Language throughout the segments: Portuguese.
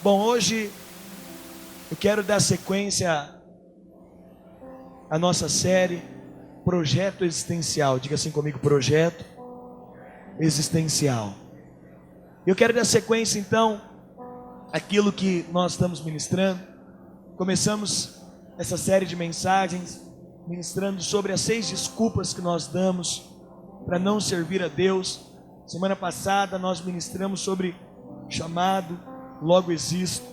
Bom, hoje eu quero dar sequência à nossa série Projeto Existencial. Diga assim comigo, Projeto Existencial. Eu quero dar sequência então àquilo que nós estamos ministrando. Começamos essa série de mensagens ministrando sobre as 6 desculpas que nós damos para não servir a Deus. Semana passada nós ministramos sobre chamado, logo existo.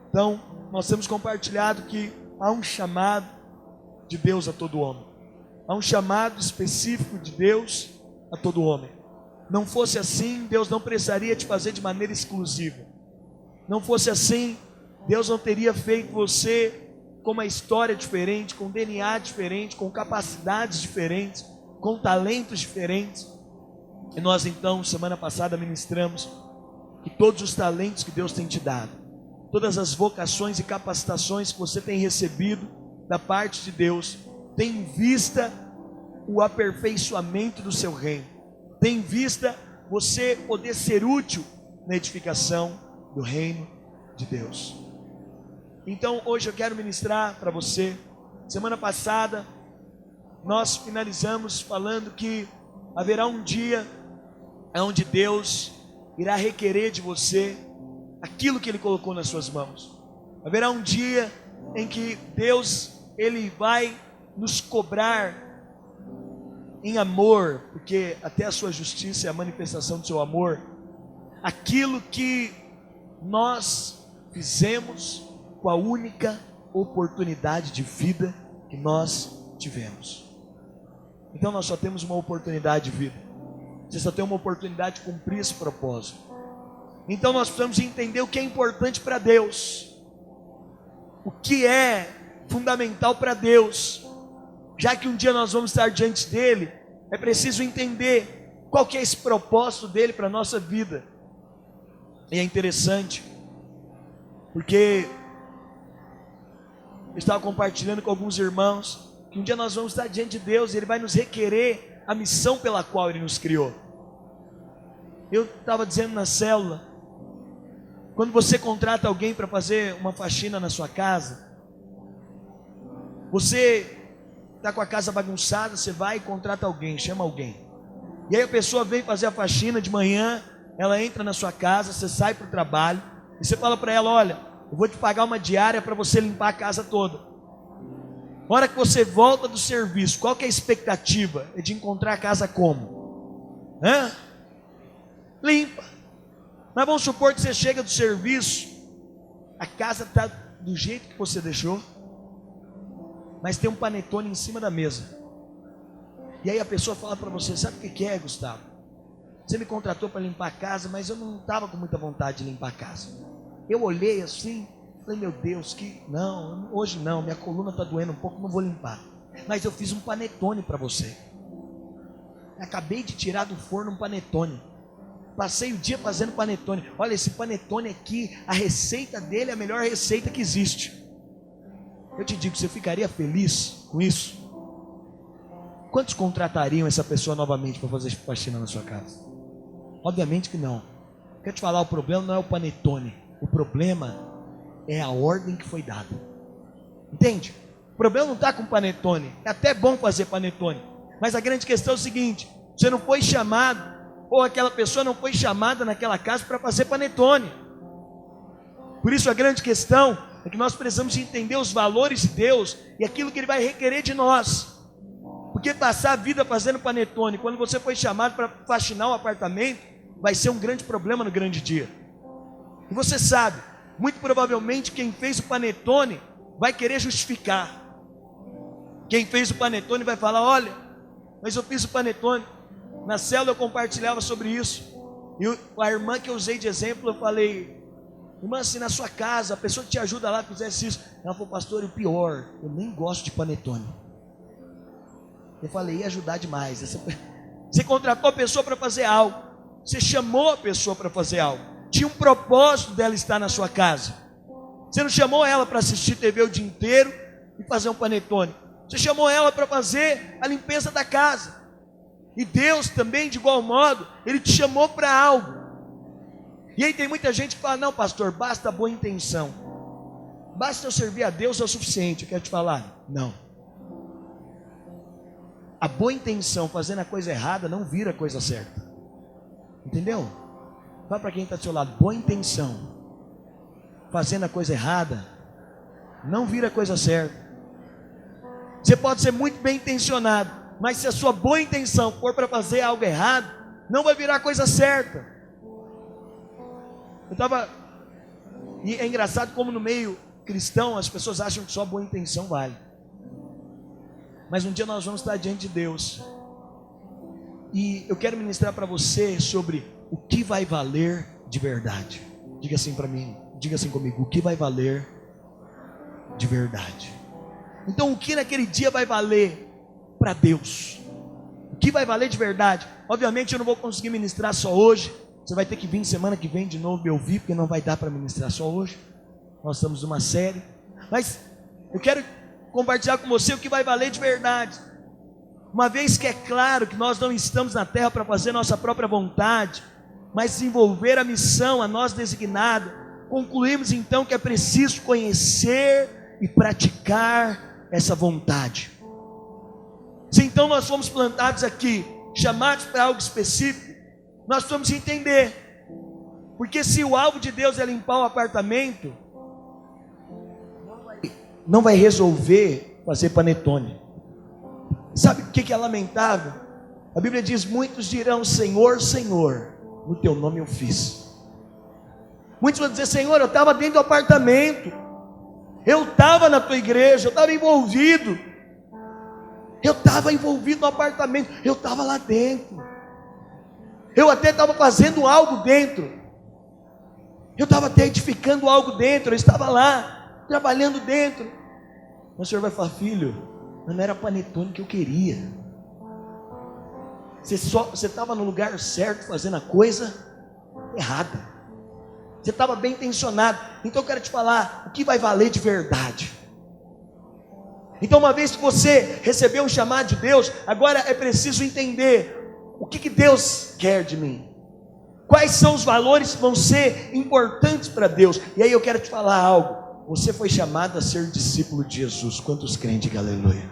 Então, nós temos compartilhado que há um chamado de Deus a todo homem. Há um chamado específico de Deus a todo homem. Não fosse assim, Deus não precisaria te fazer de maneira exclusiva. Não fosse assim, Deus não teria feito você com uma história diferente, com DNA diferente, com capacidades diferentes, com talentos diferentes. E nós então, semana passada, ministramos que todos os talentos que Deus tem te dado, todas as vocações e capacitações que você tem recebido da parte de Deus, tem em vista o aperfeiçoamento do seu reino, tem em vista você poder ser útil na edificação do reino de Deus. Então hoje eu quero ministrar para você. Semana passada nós finalizamos falando que haverá um dia onde Deus irá requerer de você aquilo que Ele colocou nas suas mãos. Haverá um dia em que Deus, Ele vai nos cobrar em amor, porque até a sua justiça é a manifestação do seu amor, aquilo que nós fizemos com a única oportunidade de vida que nós tivemos. Então nós só temos uma oportunidade de vida. Você só tem uma oportunidade de cumprir esse propósito. Então nós precisamos entender o que é importante para Deus, o que é fundamental para Deus. Já que um dia nós vamos estar diante dele, é preciso entender qual que é esse propósito dele para a nossa vida. E é interessante, porque eu estava compartilhando com alguns irmãos que um dia nós vamos estar diante de Deus e Ele vai nos requerer a missão pela qual Ele nos criou. Eu estava dizendo na célula, quando você contrata alguém para fazer uma faxina na sua casa, você está com a casa bagunçada, você vai e contrata alguém, chama alguém. E aí a pessoa vem fazer a faxina de manhã, ela entra na sua casa, você sai para o trabalho, e você fala para ela, olha, eu vou te pagar uma diária para você limpar a casa toda. Na hora que você volta do serviço, qual que é a expectativa? É de encontrar a casa como? Limpa. Mas vamos supor que você chega do serviço, a casa está do jeito que você deixou, mas tem um panetone em cima da mesa. E aí a pessoa fala para você, sabe o que é, Gustavo? Você me contratou para limpar a casa, mas eu não estava com muita vontade de limpar a casa. Eu olhei assim, falei, meu Deus, não, hoje não, minha coluna está doendo um pouco, não vou limpar. Mas eu fiz um panetone para você. Acabei de tirar do forno um panetone. Passei o dia fazendo panetone. Olha, esse panetone aqui, a receita dele é a melhor receita que existe. Eu te digo, você ficaria feliz com isso? Quantos contratariam essa pessoa novamente para fazer faxina na sua casa? Obviamente que não. Quero te falar, o problema não é o panetone. O problema é a ordem que foi dada. Entende? O problema não está com panetone. É até bom fazer panetone, mas a grande questão é o seguinte: você não foi chamado, ou aquela pessoa não foi chamada naquela casa para fazer panetone. Por isso a grande questão é que nós precisamos entender os valores de Deus e aquilo que Ele vai requerer de nós. Porque passar a vida fazendo panetone, quando você foi chamado para faxinar um apartamento, vai ser um grande problema no grande dia. E você sabe, muito provavelmente quem fez o panetone vai querer justificar. Quem fez o panetone vai falar, olha, mas eu fiz o panetone. Na célula eu compartilhava sobre isso. E a irmã que eu usei de exemplo, eu falei, irmã, se na sua casa a pessoa que te ajuda lá fizesse isso, ela falou, pastor, e o pior, eu nem gosto de panetone. Eu falei, ia ajudar demais. Você contratou a pessoa para fazer algo, você chamou a pessoa para fazer algo, tinha um propósito dela estar na sua casa. Você não chamou ela para assistir TV o dia inteiro e fazer um panetone. Você chamou ela para fazer a limpeza da casa. E Deus também, de igual modo, Ele te chamou para algo. E aí tem muita gente que fala: não, pastor, basta a boa intenção, basta eu servir a Deus é o suficiente. Eu quero te falar, não. A boa intenção fazendo a coisa errada não vira a coisa certa. Entendeu? Fala para quem está do seu lado: boa intenção fazendo a coisa errada não vira a coisa certa. Você pode ser muito bem intencionado, mas se a sua boa intenção for para fazer algo errado, não vai virar a coisa certa. E é engraçado como no meio cristão as pessoas acham que só boa intenção vale. Mas um dia nós vamos estar diante de Deus, e eu quero ministrar para você sobre o que vai valer de verdade. Diga assim para mim, diga assim comigo: o que vai valer de verdade? Então, o que naquele dia vai valer para Deus? O que vai valer de verdade? Obviamente eu não vou conseguir ministrar só hoje. Você vai ter que vir semana que vem de novo me ouvir, porque não vai dar para ministrar só hoje. Nós estamos numa série. Mas eu quero compartilhar com você o que vai valer de verdade. Uma vez que é claro que nós não estamos na terra para fazer nossa própria vontade, mas desenvolver a missão a nós designada, concluímos então que é preciso conhecer e praticar essa vontade. Se então nós fomos plantados aqui, chamados para algo específico, nós precisamos entender, porque se o alvo de Deus é limpar o apartamento, não vai resolver fazer panetone. Sabe o que é lamentável? A Bíblia diz: muitos dirão: Senhor, Senhor, no teu nome eu fiz. Muitos vão dizer: Senhor, eu estava dentro do apartamento, eu estava na tua igreja, eu estava envolvido, no apartamento, eu estava lá dentro, eu até estava fazendo algo dentro, eu estava até edificando algo dentro, eu estava lá, trabalhando dentro. O Senhor vai falar: filho, não era panetone que eu queria. Você estava no lugar certo, fazendo a coisa errada. Você estava bem intencionado. Então eu quero te falar o que vai valer de verdade. Então, uma vez que você recebeu um chamado de Deus, agora é preciso entender o que Deus quer de mim. Quais são os valores que vão ser importantes para Deus. E aí eu quero te falar algo. Você foi chamado a ser discípulo de Jesus. Quantos crentes, diga aleluia.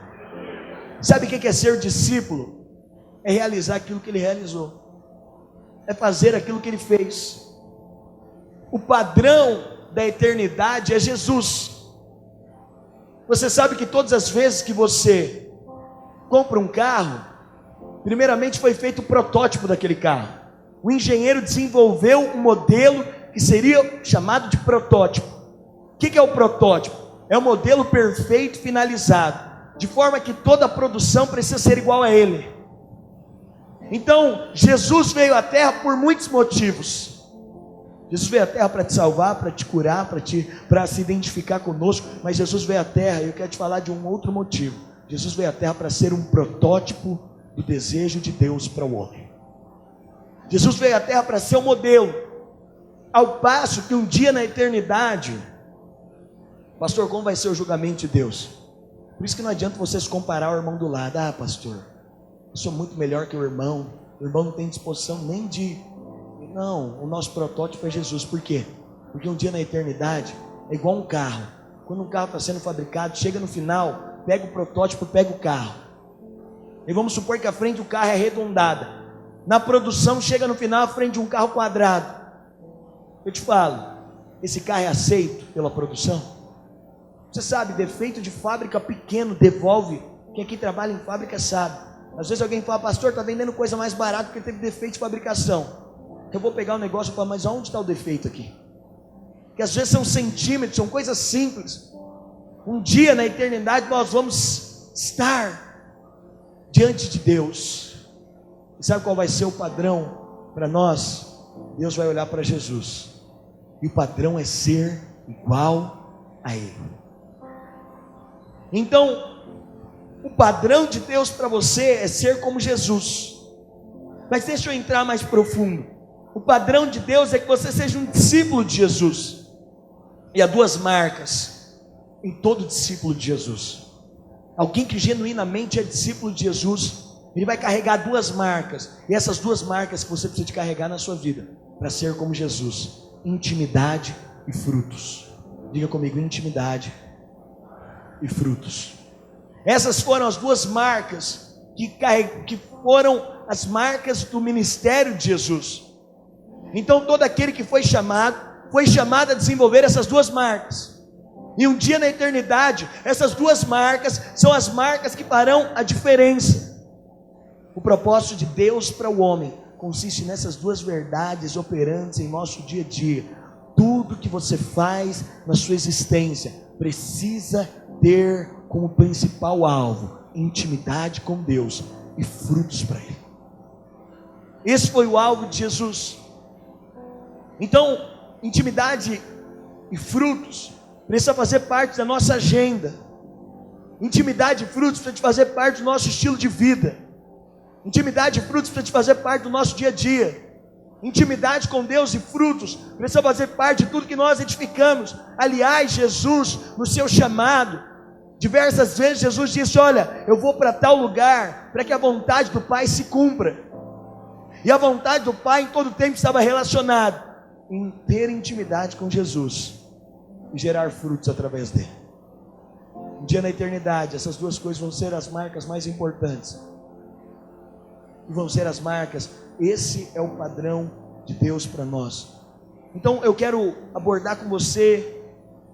Sabe o que é ser discípulo? É realizar aquilo que ele realizou, é fazer aquilo que ele fez. O padrão da eternidade é Jesus. Você sabe que todas as vezes que você compra um carro, primeiramente foi feito o protótipo daquele carro. O engenheiro desenvolveu um modelo que seria chamado de protótipo. O que é o protótipo? É o modelo perfeito, finalizado, de forma que toda a produção precisa ser igual a ele. Então, Jesus veio à terra por muitos motivos. Jesus veio à terra para te salvar, para te curar, para se identificar conosco. Mas Jesus veio à terra, e eu quero te falar de um outro motivo. Jesus veio à terra para ser um protótipo do desejo de Deus para o homem. Jesus veio à terra para ser um modelo. Ao passo que um dia na eternidade, pastor, como vai ser o julgamento de Deus? Por isso que não adianta você se comparar ao irmão do lado. Ah, pastor, eu sou muito melhor que o irmão não tem disposição nem de... Não, o nosso protótipo é Jesus. Por quê? Porque um dia na eternidade é igual um carro. Quando um carro está sendo fabricado, chega no final, pega o protótipo, pega o carro. E vamos supor que a frente do carro é arredondada. Na produção, chega no final, a frente de um carro quadrado. Eu te falo, esse carro é aceito pela produção? Você sabe, defeito de fábrica pequeno devolve. Quem aqui trabalha em fábrica sabe. Às vezes alguém fala: pastor, está vendendo coisa mais barata porque teve defeito de fabricação. Eu vou pegar o negócio e falar: mas aonde está o defeito aqui? Que às vezes são centímetros, são coisas simples. Um dia na eternidade nós vamos estar diante de Deus. E sabe qual vai ser o padrão para nós? Deus vai olhar para Jesus, e o padrão é ser igual a Ele. Então, o padrão de Deus para você é ser como Jesus. Mas deixa eu entrar mais profundo. O padrão de Deus é que você seja um discípulo de Jesus. E há duas marcas em todo discípulo de Jesus. Alguém que genuinamente é discípulo de Jesus, ele vai carregar duas marcas. E essas duas marcas que você precisa de carregar na sua vida para ser como Jesus: intimidade e frutos. Diga comigo: intimidade e frutos. Essas foram as duas marcas que foram as marcas do ministério de Jesus. Então todo aquele que foi chamado a desenvolver essas duas marcas. E um dia na eternidade, essas duas marcas são as marcas que farão a diferença. O propósito de Deus para o homem consiste nessas duas verdades operantes em nosso dia a dia. Tudo que você faz na sua existência precisa ter como principal alvo intimidade com Deus e frutos para Ele. Esse foi o alvo de Jesus. Então, intimidade e frutos precisa fazer parte da nossa agenda. Intimidade e frutos precisa fazer parte do nosso estilo de vida. Intimidade e frutos precisa fazer parte do nosso dia a dia. Intimidade com Deus e frutos precisa fazer parte de tudo que nós edificamos. Aliás, Jesus, no seu chamado, diversas vezes Jesus disse: olha, eu vou para tal lugar para que a vontade do Pai se cumpra. E a vontade do Pai em todo tempo estava relacionada em ter intimidade com Jesus e gerar frutos através dele. Um dia na eternidade, essas duas coisas vão ser as marcas mais importantes. E vão ser as marcas. Esse é o padrão de Deus para nós. Então eu quero abordar com você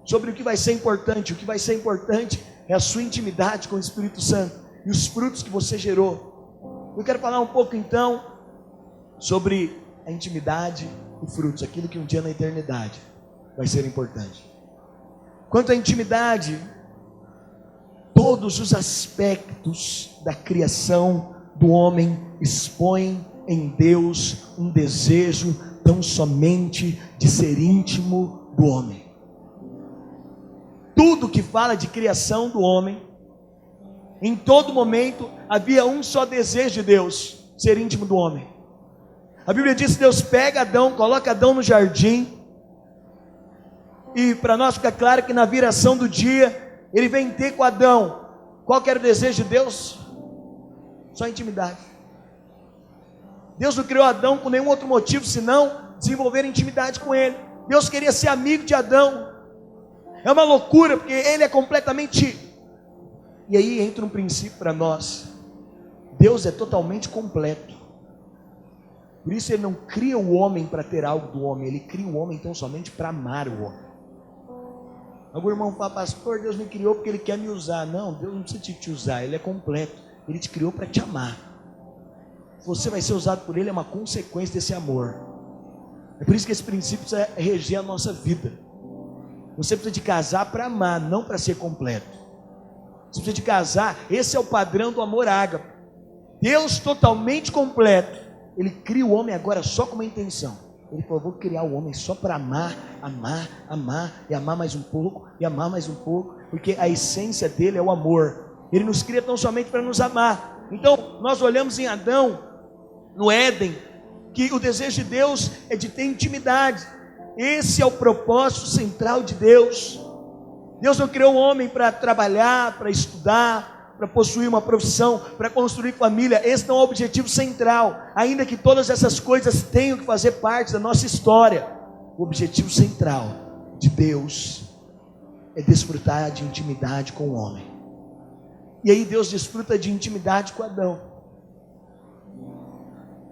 sobre o que vai ser importante. O que vai ser importante é a sua intimidade com o Espírito Santo e os frutos que você gerou. Eu quero falar um pouco então sobre a intimidade e frutos, aquilo que um dia na eternidade vai ser importante. Quanto à intimidade, todos os aspectos da criação do homem expõem em Deus um desejo tão somente de ser íntimo do homem. Tudo que fala de criação do homem, em todo momento havia um só desejo de Deus: ser íntimo do homem. A Bíblia diz que Deus pega Adão, coloca Adão no jardim, e para nós fica claro que na viração do dia, ele vem ter com Adão. Qual que era o desejo de Deus? Só intimidade. Deus não criou Adão com nenhum outro motivo senão desenvolver intimidade com ele. Deus queria ser amigo de Adão. É uma loucura, porque ele é completamente... E aí entra um princípio para nós: Deus é totalmente completo. Por isso ele não cria o homem para ter algo do homem, ele cria o homem tão somente para amar o homem. Algum irmão fala: pastor, Deus me criou porque ele quer me usar. Não, Deus não precisa te usar, ele é completo. Ele te criou para te amar. Você vai ser usado por ele, é uma consequência desse amor. É por isso que esse princípio precisa reger a nossa vida. Você precisa de casar para amar, não para ser completo. Você precisa de casar, esse é o padrão do amor ágape. Deus totalmente completo, ele cria o homem agora só com uma intenção. Ele falou: vou criar o homem só para amar, amar, amar, e amar mais um pouco, e amar mais um pouco, porque a essência dele é o amor. Ele nos cria tão somente para nos amar. Então nós olhamos em Adão, no Éden, que o desejo de Deus é de ter intimidade. Esse é o propósito central de Deus. Deus não criou o homem para trabalhar, para estudar, para possuir uma profissão, para construir família. Esse não é o objetivo central, ainda que todas essas coisas tenham que fazer parte da nossa história. O objetivo central de Deus é desfrutar de intimidade com o homem. E aí Deus desfruta de intimidade com Adão.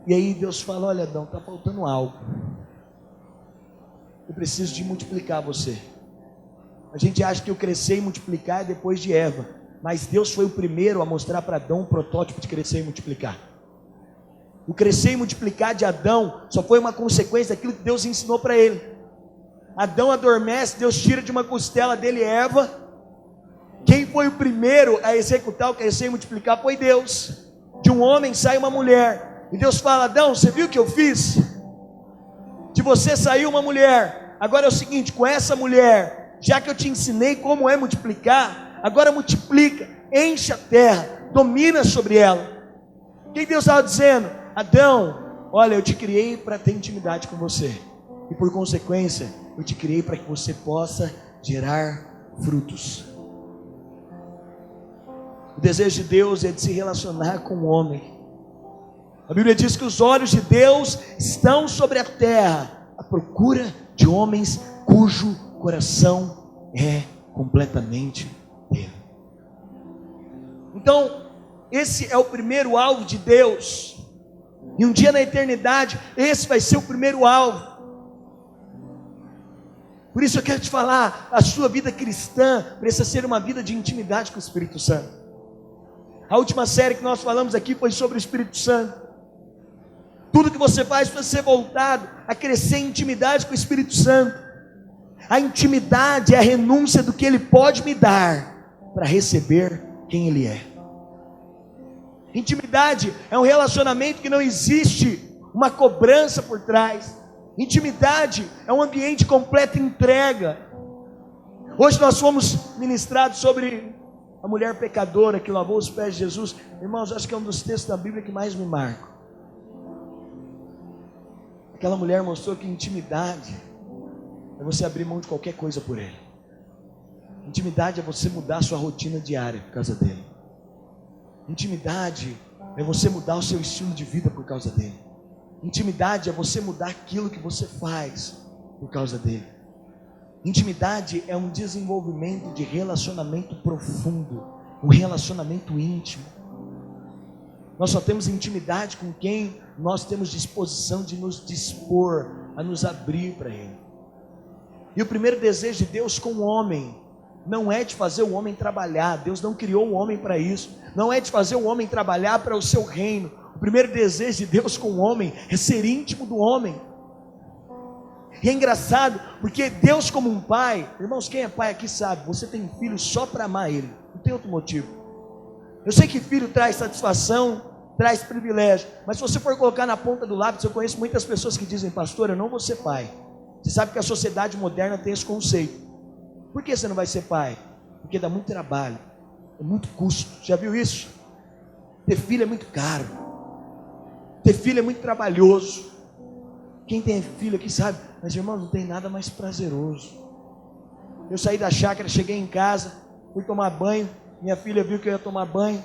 E aí Deus fala: olha, Adão, está faltando algo. Eu preciso de multiplicar você. A gente acha que o crescer e multiplicar é depois de Eva, mas Deus foi o primeiro a mostrar para Adão um protótipo de crescer e multiplicar. O crescer e multiplicar de Adão só foi uma consequência daquilo que Deus ensinou para ele. Adão adormece, Deus tira de uma costela dele Eva. Quem foi o primeiro a executar o crescer e multiplicar foi Deus. De um homem sai uma mulher, e Deus fala: Adão, você viu o que eu fiz? De você saiu uma mulher. Agora é o seguinte, com essa mulher, já que eu te ensinei como é multiplicar, agora multiplica, enche a terra, domina sobre ela. O que Deus estava dizendo? Adão, olha, eu te criei para ter intimidade com você, e por consequência, eu te criei para que você possa gerar frutos. O desejo de Deus é de se relacionar com o homem. A Bíblia diz que os olhos de Deus estão sobre a terra, à procura de homens cujo coração é completamente dele. Então, esse é o primeiro alvo de Deus. E um dia na eternidade, esse vai ser o primeiro alvo. Por isso eu quero te falar, a sua vida cristã precisa ser uma vida de intimidade com o Espírito Santo. A última série que nós falamos aqui foi sobre o Espírito Santo. Tudo que você faz precisa ser voltado a crescer em intimidade com o Espírito Santo. A intimidade é a renúncia do que Ele pode me dar para receber quem Ele é. Intimidade é um relacionamento que não existe uma cobrança por trás. Intimidade é um ambiente de completa entrega. Hoje nós fomos ministrados sobre a mulher pecadora que lavou os pés de Jesus. Irmãos, acho que é um dos textos da Bíblia que mais me marca. Aquela mulher mostrou que intimidade é você abrir mão de qualquer coisa por Ele. Intimidade é você mudar a sua rotina diária por causa dele. Intimidade é você mudar o seu estilo de vida por causa dele. Intimidade é você mudar aquilo que você faz por causa dele. Intimidade é um desenvolvimento de relacionamento profundo, um relacionamento íntimo. Nós só temos intimidade com quem nós temos disposição de nos dispor a nos abrir para Ele. E o primeiro desejo de Deus com o homem não é de fazer o homem trabalhar. Deus não criou o homem para isso. Não é de fazer o homem trabalhar para o seu reino. O primeiro desejo de Deus com o homem é ser íntimo do homem. E é engraçado, porque Deus como um pai, irmãos, quem é pai aqui sabe, você tem filho só para amar ele, não tem outro motivo. Eu sei que filho traz satisfação, traz privilégio, mas se você for colocar na ponta do lápis, eu conheço muitas pessoas que dizem: pastor, eu não vou ser pai. Você sabe que a sociedade moderna tem esse conceito. Por que você não vai ser pai? Porque dá muito trabalho, é muito custo. Já viu isso? Ter filho é muito caro, ter filho é muito trabalhoso. Quem tem filho aqui sabe, mas irmão, não tem nada mais prazeroso. Eu saí da chácara, cheguei em casa, fui tomar banho, minha filha viu que eu ia tomar banho,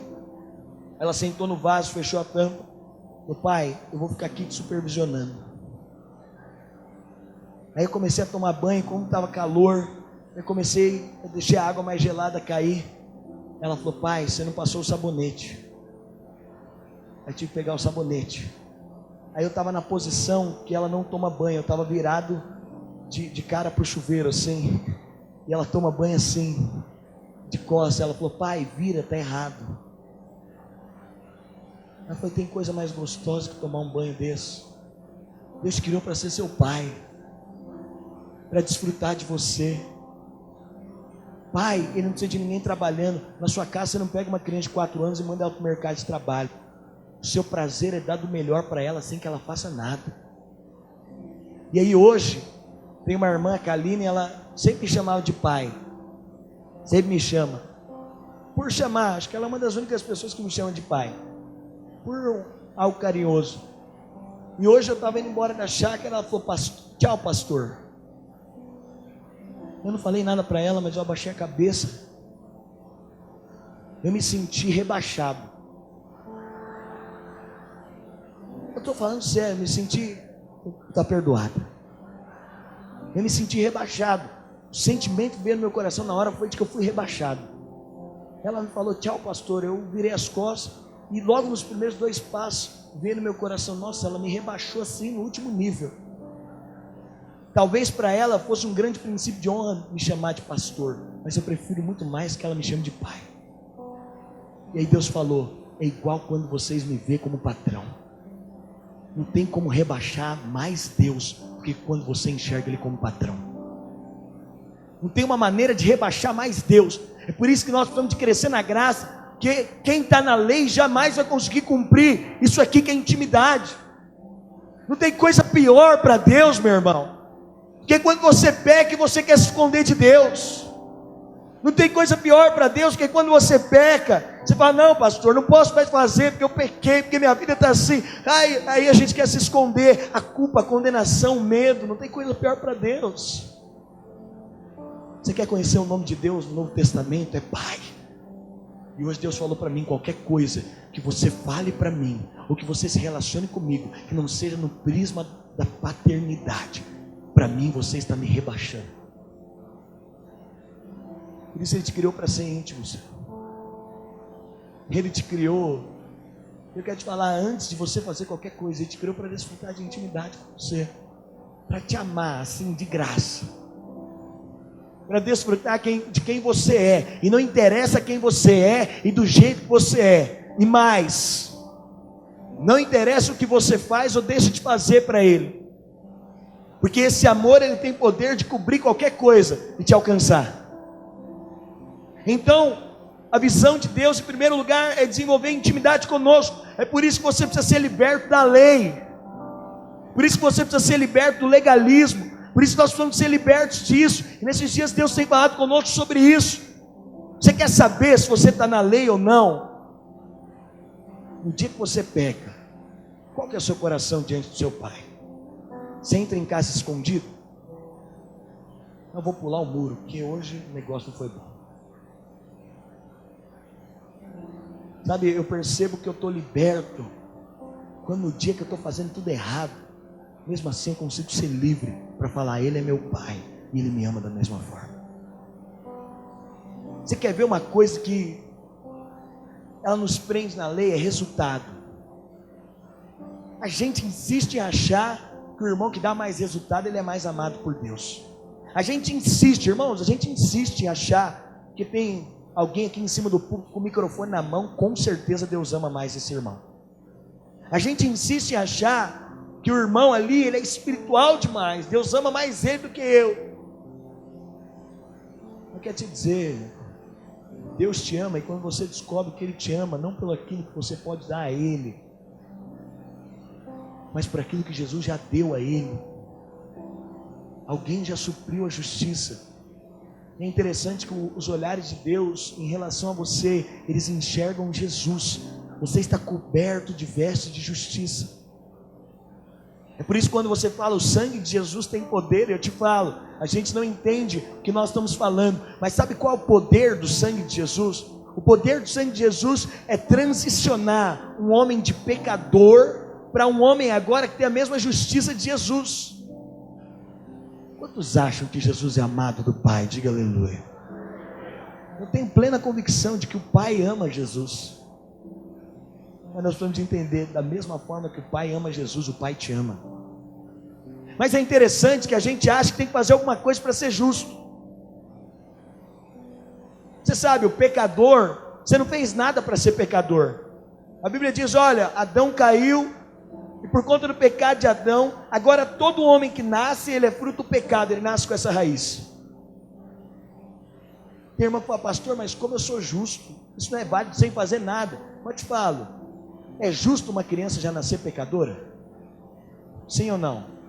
ela sentou no vaso, fechou a tampa, falou: pai, eu vou ficar aqui te supervisionando. Aí eu comecei a tomar banho, como estava calor, eu deixei a água mais gelada cair. Ela falou: pai, você não passou o sabonete. Aí tive que pegar o sabonete. Aí eu estava na posição que ela não toma banho, eu estava virado de cara para o chuveiro assim, e ela toma banho assim, de costas. Ela falou: pai, vira, está errado. Ela falou: tem coisa mais gostosa que tomar um banho desse. Deus criou para ser seu pai, para desfrutar de você. Pai, ele não precisa de ninguém trabalhando. Na sua casa você não pega uma criança de 4 anos e manda ela para o mercado de trabalho. O seu prazer é dar do melhor para ela sem que ela faça nada. E aí hoje tem uma irmã, a Kaline, ela sempre me chamava de pai. Sempre me chama. Por chamar, acho que ela é uma das únicas pessoas que me chama de pai. Por algo carinhoso. E hoje eu estava indo embora da chácara, ela falou: tchau, pastor. Eu não falei nada para ela, mas eu abaixei a cabeça. Eu me senti rebaixado. Eu estou falando sério, me senti, está perdoado. Eu me senti rebaixado. O sentimento que veio no meu coração na hora foi de que eu fui rebaixado. Ela me falou: tchau, pastor. Eu virei as costas e logo nos primeiros 2 passos veio no meu coração: nossa, ela me rebaixou assim no último nível. Talvez para ela fosse um grande princípio de honra me chamar de pastor, mas eu prefiro muito mais que ela me chame de pai. E aí Deus falou: é igual quando vocês me veem como patrão. Não tem como rebaixar mais Deus do que quando você enxerga Ele como patrão. Não tem uma maneira de rebaixar mais Deus. É por isso que nós precisamos de crescer na graça, que quem está na lei jamais vai conseguir cumprir isso aqui que é intimidade. Não tem coisa pior para Deus, meu irmão, porque quando você peca e você quer se esconder de Deus. Não tem coisa pior para Deus que quando você peca, você fala: não, pastor, não posso mais fazer porque eu pequei, porque minha vida está assim. Aí a gente quer se esconder. A culpa, a condenação, o medo. Não tem coisa pior para Deus. Você quer conhecer o nome de Deus no Novo Testamento? É Pai. E hoje Deus falou para mim: qualquer coisa que você fale para mim, ou que você se relacione comigo, que não seja no prisma da paternidade, para mim você está me rebaixando. Por isso Ele te criou para ser íntimo, Senhor. Ele te criou, eu quero te falar, antes de você fazer qualquer coisa, Ele te criou para desfrutar de intimidade com você, para te amar assim de graça, para desfrutar de quem você é. E não interessa quem você é e do jeito que você é. E mais, não interessa o que você faz ou deixa de fazer para Ele, porque esse amor, ele tem poder de cobrir qualquer coisa e te alcançar. Então, a visão de Deus, em primeiro lugar, é desenvolver intimidade conosco. É por isso que você precisa ser liberto da lei, por isso que você precisa ser liberto do legalismo, por isso que nós precisamos ser libertos disso. E nesses dias Deus tem falado conosco sobre isso. Você quer saber se você está na lei ou não? No dia que você peca, qual que é o seu coração diante do seu Pai? Você entra em casa escondido? Eu vou pular o muro, porque hoje o negócio não foi bom. Sabe, eu percebo que eu estou liberto quando no dia que eu estou fazendo tudo errado, mesmo assim eu consigo ser livre para falar: Ele é meu Pai e Ele me ama da mesma forma. Você quer ver uma coisa que ela nos prende na lei? É resultado. A gente insiste em achar que o irmão que dá mais resultado, ele é mais amado por Deus. A gente insiste, irmãos, a gente insiste em achar que tem alguém aqui em cima do púlpito com o microfone na mão, com certeza Deus ama mais esse irmão. A gente insiste em achar que o irmão ali, ele é espiritual demais, Deus ama mais ele do que eu. Eu quero te dizer, Deus te ama, e quando você descobre que Ele te ama, não pelo aquilo que você pode dar a Ele, mas por aquilo que Jesus já deu a Ele. Alguém já supriu a justiça. É interessante que os olhares de Deus em relação a você, eles enxergam Jesus. Você está coberto de vestes de justiça. É por isso que quando você fala o sangue de Jesus tem poder, eu te falo, a gente não entende o que nós estamos falando, mas sabe qual é o poder do sangue de Jesus? O poder do sangue de Jesus é transicionar um homem de pecador para um homem agora que tem a mesma justiça de Jesus. Quantos acham que Jesus é amado do Pai? Diga aleluia. Eu tenho plena convicção de que o Pai ama Jesus. Mas nós precisamos entender, da mesma forma que o Pai ama Jesus, o Pai te ama. Mas é interessante que a gente acha que tem que fazer alguma coisa para ser justo. Você sabe, o pecador, você não fez nada para ser pecador. A Bíblia diz: olha, Adão caiu, e por conta do pecado de Adão, agora todo homem que nasce, ele é fruto do pecado, ele nasce com essa raiz. Tem irmã que fala: pastor, mas como eu sou justo, isso não é válido sem fazer nada. Mas eu te falo, é justo uma criança já nascer pecadora? Sim ou não?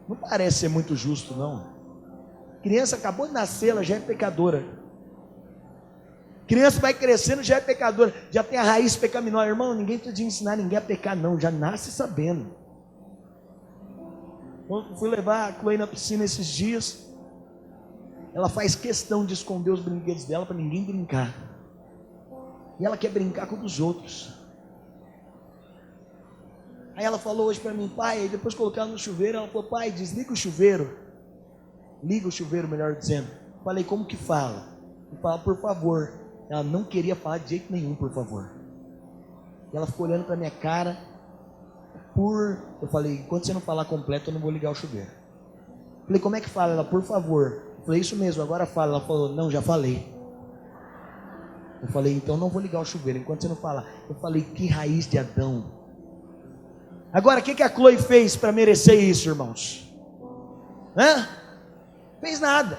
Não parece ser muito justo, não. Criança acabou de nascer, ela já é pecadora. Criança vai crescendo, já é pecadora, já tem a raiz pecaminosa. Irmão, ninguém precisa de ensinar ninguém a pecar, não. Já nasce sabendo. Quando fui levar a Chloe na piscina esses dias, ela faz questão de esconder os brinquedos dela para ninguém brincar. E ela quer brincar com os outros. Aí ela falou hoje para mim: pai, aí depois colocar no chuveiro, ela falou: pai, desliga o chuveiro. Liga o chuveiro, melhor dizendo. Falei: como que fala? Eu falo: por favor. Ela não queria falar de jeito nenhum, por favor. E ela ficou olhando para minha cara. Eu falei: enquanto você não falar completo, eu não vou ligar o chuveiro. Falei: como é que fala? Ela: por favor. Eu falei: isso mesmo, agora fala. Ela falou: não, já falei. Eu falei: então não vou ligar o chuveiro enquanto você não falar. Eu falei: que raiz de Adão. Agora, o que a Chloe fez para merecer isso, irmãos? Fez nada.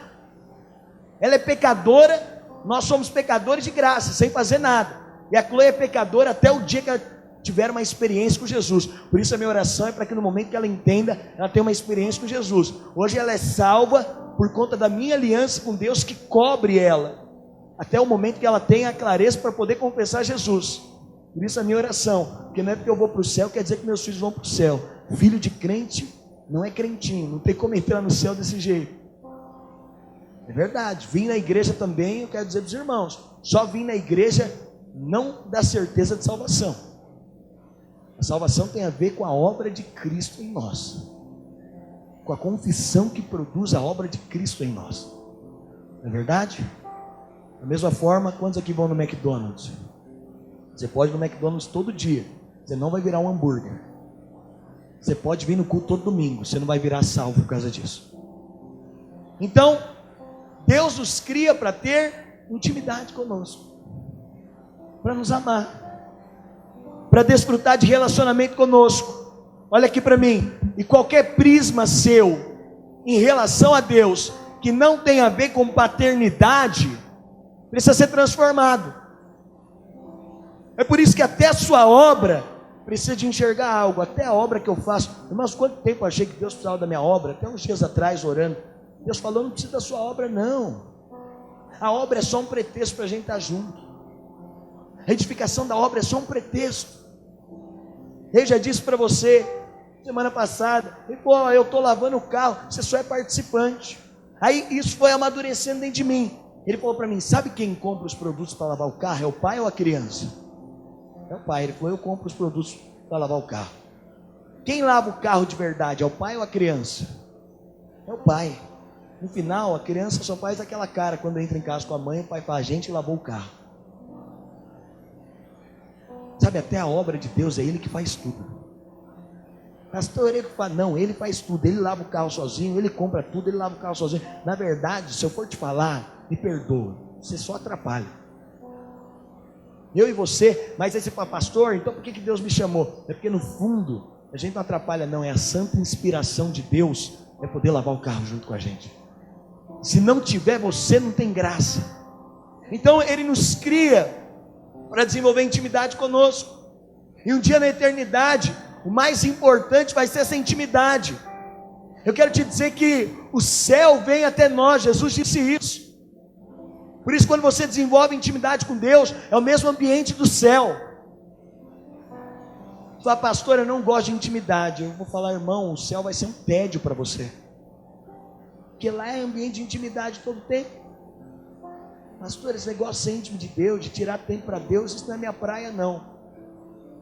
Ela é pecadora, nós somos pecadores de graça, sem fazer nada. E a Chloe é pecadora até o dia que ela tiver uma experiência com Jesus. Por isso a minha oração é para que no momento que ela entenda, ela tenha uma experiência com Jesus. Hoje ela é salva por conta da minha aliança com Deus que cobre ela, até o momento que ela tenha a clareza para poder confessar Jesus. Por isso a minha oração, porque não é porque eu vou para o céu, quer dizer que meus filhos vão para o céu. Filho de crente não é crentinho, não tem como entrar no céu desse jeito. É verdade, vim na igreja também, eu quero dizer para os irmãos, só vim na igreja não da certeza de salvação. A salvação tem a ver com a obra de Cristo em nós, com a confissão que produz a obra de Cristo em nós. Não é verdade? Da mesma forma, quantos aqui vão no McDonald's? Você pode ir no McDonald's todo dia, você não vai virar um hambúrguer. Você pode vir no culto todo domingo, você não vai virar salvo por causa disso. Então, Deus nos cria para ter intimidade conosco, para nos amar, para desfrutar de relacionamento conosco. Olha aqui para mim, e qualquer prisma seu em relação a Deus que não tem a ver com paternidade, precisa ser transformado. É por isso que até a sua obra precisa de enxergar algo. Até a obra que eu faço, irmãos, quanto tempo eu achei que Deus precisava da minha obra? Até uns dias atrás orando, Deus falou, não precisa da sua obra não. A obra é só um pretexto para a gente estar junto. A edificação da obra é só um pretexto. Eu já disse para você semana passada, eu estou lavando o carro, você só é participante. Aí isso foi amadurecendo dentro de mim. Ele falou para mim, sabe quem compra os produtos para lavar o carro? É o pai ou a criança? É o pai. Ele falou, eu compro os produtos para lavar o carro. Quem lava o carro de verdade? É o pai ou a criança? É o pai. No final, a criança só faz aquela cara quando entra em casa com a mãe. O pai fala, a gente lavou o carro. Sabe, até a obra de Deus é Ele que faz tudo. Pastor, ele fala, não, Ele faz tudo. Ele lava o carro sozinho, Ele compra tudo, Ele lava o carro sozinho. Na verdade, se eu for te falar, me perdoa, você só atrapalha. Eu e você, mas aí você fala, pastor, então por que Deus me chamou? É porque no fundo, a gente não atrapalha não, é a santa inspiração de Deus, é poder lavar o carro junto com a gente. Se não tiver você, não tem graça. Então Ele nos cria para desenvolver intimidade conosco. E um dia na eternidade, o mais importante vai ser essa intimidade. Eu quero te dizer que o céu vem até nós, Jesus disse isso. Por isso, quando você desenvolve intimidade com Deus, é o mesmo ambiente do céu. Você fala, pastor, eu não gosto de intimidade. Eu vou falar, irmão, o céu vai ser um tédio para você, porque lá é ambiente de intimidade todo tempo. Pastor, esse negócio de ser íntimo de Deus, de tirar tempo para Deus, isso não é minha praia não.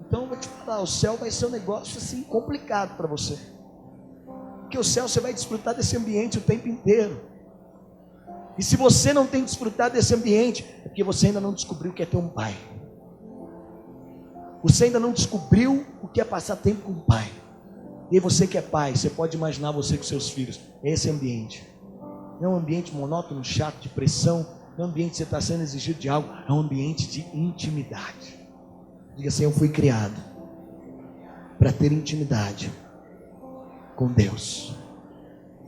Então eu vou te falar, o céu vai ser um negócio assim complicado para você, porque o céu você vai desfrutar desse ambiente o tempo inteiro. E se você não tem desfrutado desse ambiente, é porque você ainda não descobriu o que é ter um pai. Você ainda não descobriu o que é passar tempo com o pai. E você que é pai, você pode imaginar você com seus filhos. É esse ambiente. Não é um ambiente monótono, chato, de pressão. Não é um ambiente que você está sendo exigido de algo. É um ambiente de intimidade. Diga assim, eu fui criado para ter intimidade com Deus.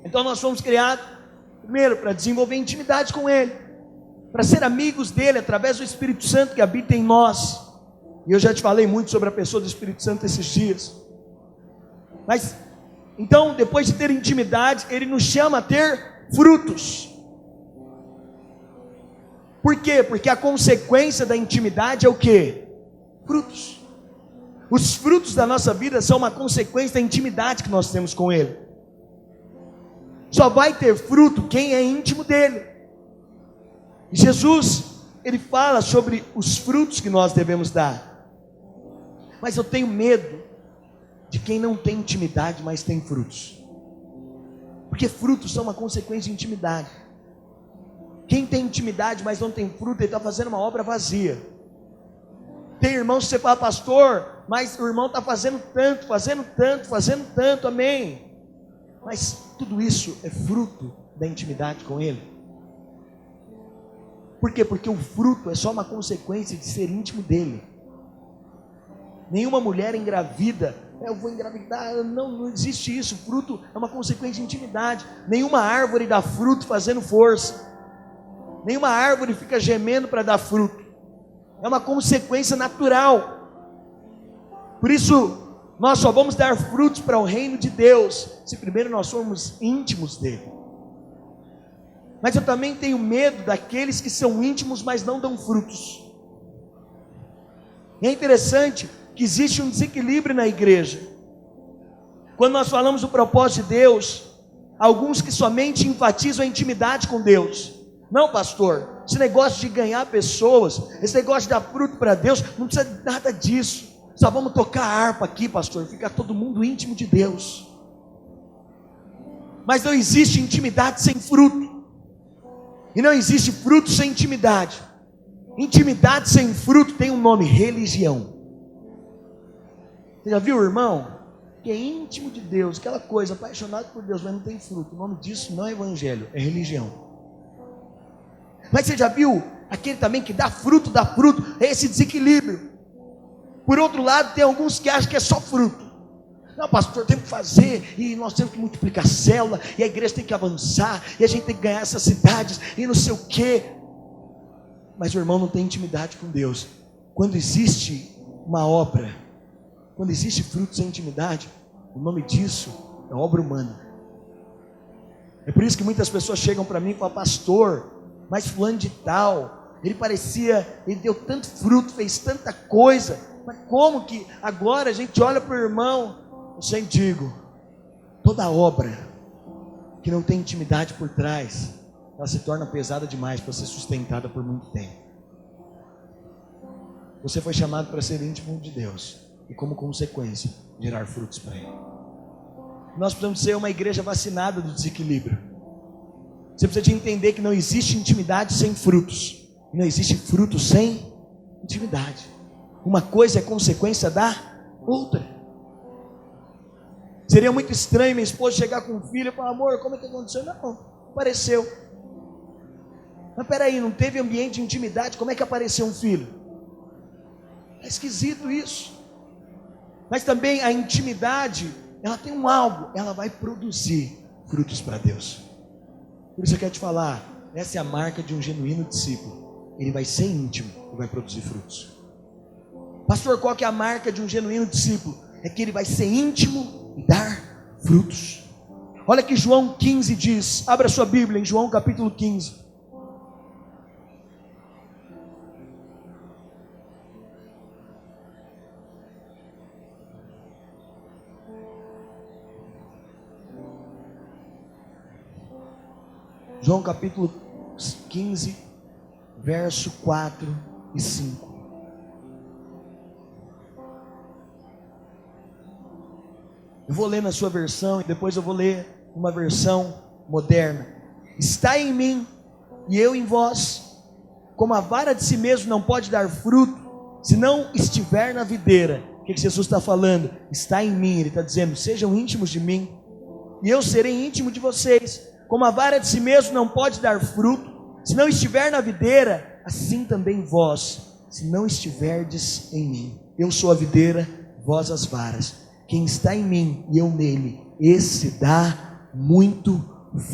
Então nós fomos criados, primeiro, para desenvolver intimidade com Ele, para ser amigos dEle, através do Espírito Santo que habita em nós. E eu já te falei muito sobre a pessoa do Espírito Santo esses dias. Mas, então, depois de ter intimidade, Ele nos chama a ter frutos. Por quê? Porque a consequência da intimidade é o quê? Frutos. Os frutos da nossa vida são uma consequência da intimidade que nós temos com Ele. Só vai ter fruto quem é íntimo dEle. E Jesus, Ele fala sobre os frutos que nós devemos dar. Mas eu tenho medo de quem não tem intimidade, mas tem frutos. Porque frutos são uma consequência de intimidade. Quem tem intimidade, mas não tem fruto, ele está fazendo uma obra vazia. Tem irmãos que você fala, pastor, mas o irmão está fazendo tanto, amém. Mas tudo isso é fruto da intimidade com Ele. Por quê? Porque o fruto é só uma consequência de ser íntimo dEle. Nenhuma mulher engravida, eu vou engravidar, não existe isso. Fruto é uma consequência de intimidade. Nenhuma árvore dá fruto fazendo força. Nenhuma árvore fica gemendo para dar fruto. É uma consequência natural. Por isso, nós só vamos dar frutos para o reino de Deus se primeiro nós formos íntimos dEle. Mas eu também tenho medo daqueles que são íntimos, mas não dão frutos. E é interessante que existe um desequilíbrio na igreja. Quando nós falamos do propósito de Deus, alguns que somente enfatizam a intimidade com Deus, Não, pastor, esse negócio de ganhar pessoas, esse negócio de dar fruto para Deus, não precisa nada disso. Só vamos tocar harpa aqui, pastor, fica todo mundo íntimo de Deus. Mas não existe intimidade sem fruto. E não existe fruto sem intimidade. Intimidade sem fruto tem um nome: religião. Você já viu, irmão? Que é íntimo de Deus, aquela coisa, apaixonado por Deus, mas não tem fruto. O nome disso não é evangelho, é religião. Mas você já viu aquele também que dá fruto, é esse desequilíbrio. Por outro lado, tem alguns que acham que é só fruto. Não, pastor, tem que fazer, e nós temos que multiplicar a célula, e a igreja tem que avançar, e a gente tem que ganhar essas cidades, e não sei o quê. Mas o irmão não tem intimidade com Deus. Quando existe uma obra, quando existe fruto sem intimidade, o nome disso é obra humana. É por isso que muitas pessoas chegam para mim e falam: pastor, mas fulano de tal, ele deu tanto fruto, fez tanta coisa, mas como que agora a gente olha para o irmão? Eu sempre digo, toda obra que não tem intimidade por trás, ela se torna pesada demais para ser sustentada por muito tempo. Você foi chamado para ser íntimo de Deus e, como consequência, gerar frutos para Ele. Nós precisamos ser uma igreja vacinada do desequilíbrio. Você precisa de entender que não existe intimidade sem frutos, e não existe fruto sem intimidade. Uma coisa é consequência da outra. Seria muito estranho minha esposa chegar com um filho e falar: amor, como é que aconteceu? Não, apareceu. Mas peraí, não teve ambiente de intimidade, como é que apareceu um filho? É esquisito isso. Mas também a intimidade, ela tem um algo, ela vai produzir frutos para Deus. Por isso eu quero te falar, essa é a marca de um genuíno discípulo. Ele vai ser íntimo e vai produzir frutos. Pastor, qual que é a marca de um genuíno discípulo? É que ele vai ser íntimo e dar frutos. Olha que João 15 diz, abra sua Bíblia em João capítulo 15. João capítulo 15, verso 4 e 5. Eu vou ler na sua versão e depois eu vou ler uma versão moderna. Está em mim e eu em vós, como a vara de si mesmo não pode dar fruto, se não estiver na videira. O que Jesus está falando? Está em mim, Ele está dizendo: sejam íntimos de mim, e eu serei íntimo de vocês. Como a vara de si mesmo não pode dar fruto, se não estiver na videira, assim também vós, se não estiverdes em mim. Eu sou a videira, vós as varas. Quem está em mim e eu nele, esse dá muito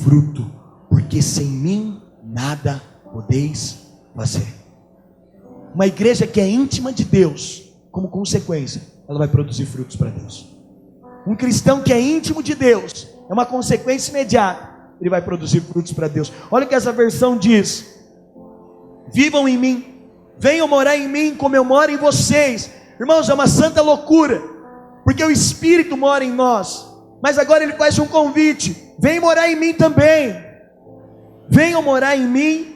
fruto, porque sem mim nada podeis fazer. Uma igreja que é íntima de Deus, como consequência, ela vai produzir frutos para Deus. Um cristão que é íntimo de Deus, é uma consequência imediata, ele vai produzir frutos para Deus. Olha o que essa versão diz: vivam em mim, venham morar em mim como eu moro em vocês. Irmãos, é uma santa loucura, porque o Espírito mora em nós, mas agora Ele faz um convite: vem morar em mim também. Venham morar em mim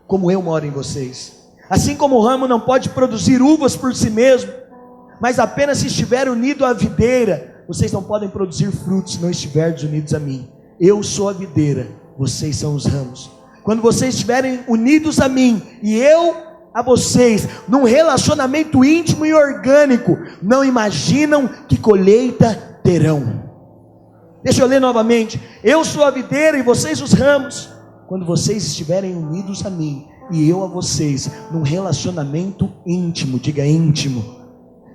como eu moro em vocês. Assim como o ramo não pode produzir uvas por si mesmo, mas apenas se estiver unido à videira, vocês não podem produzir frutos se não estiverem unidos a mim. Eu sou a videira, vocês são os ramos. Quando vocês estiverem unidos a mim e eu a vocês, num relacionamento íntimo e orgânico, não imaginam que colheita terão. Deixa eu ler novamente. Eu sou a videira e vocês os ramos. Quando vocês estiverem unidos a mim e eu a vocês, num relacionamento íntimo, diga íntimo,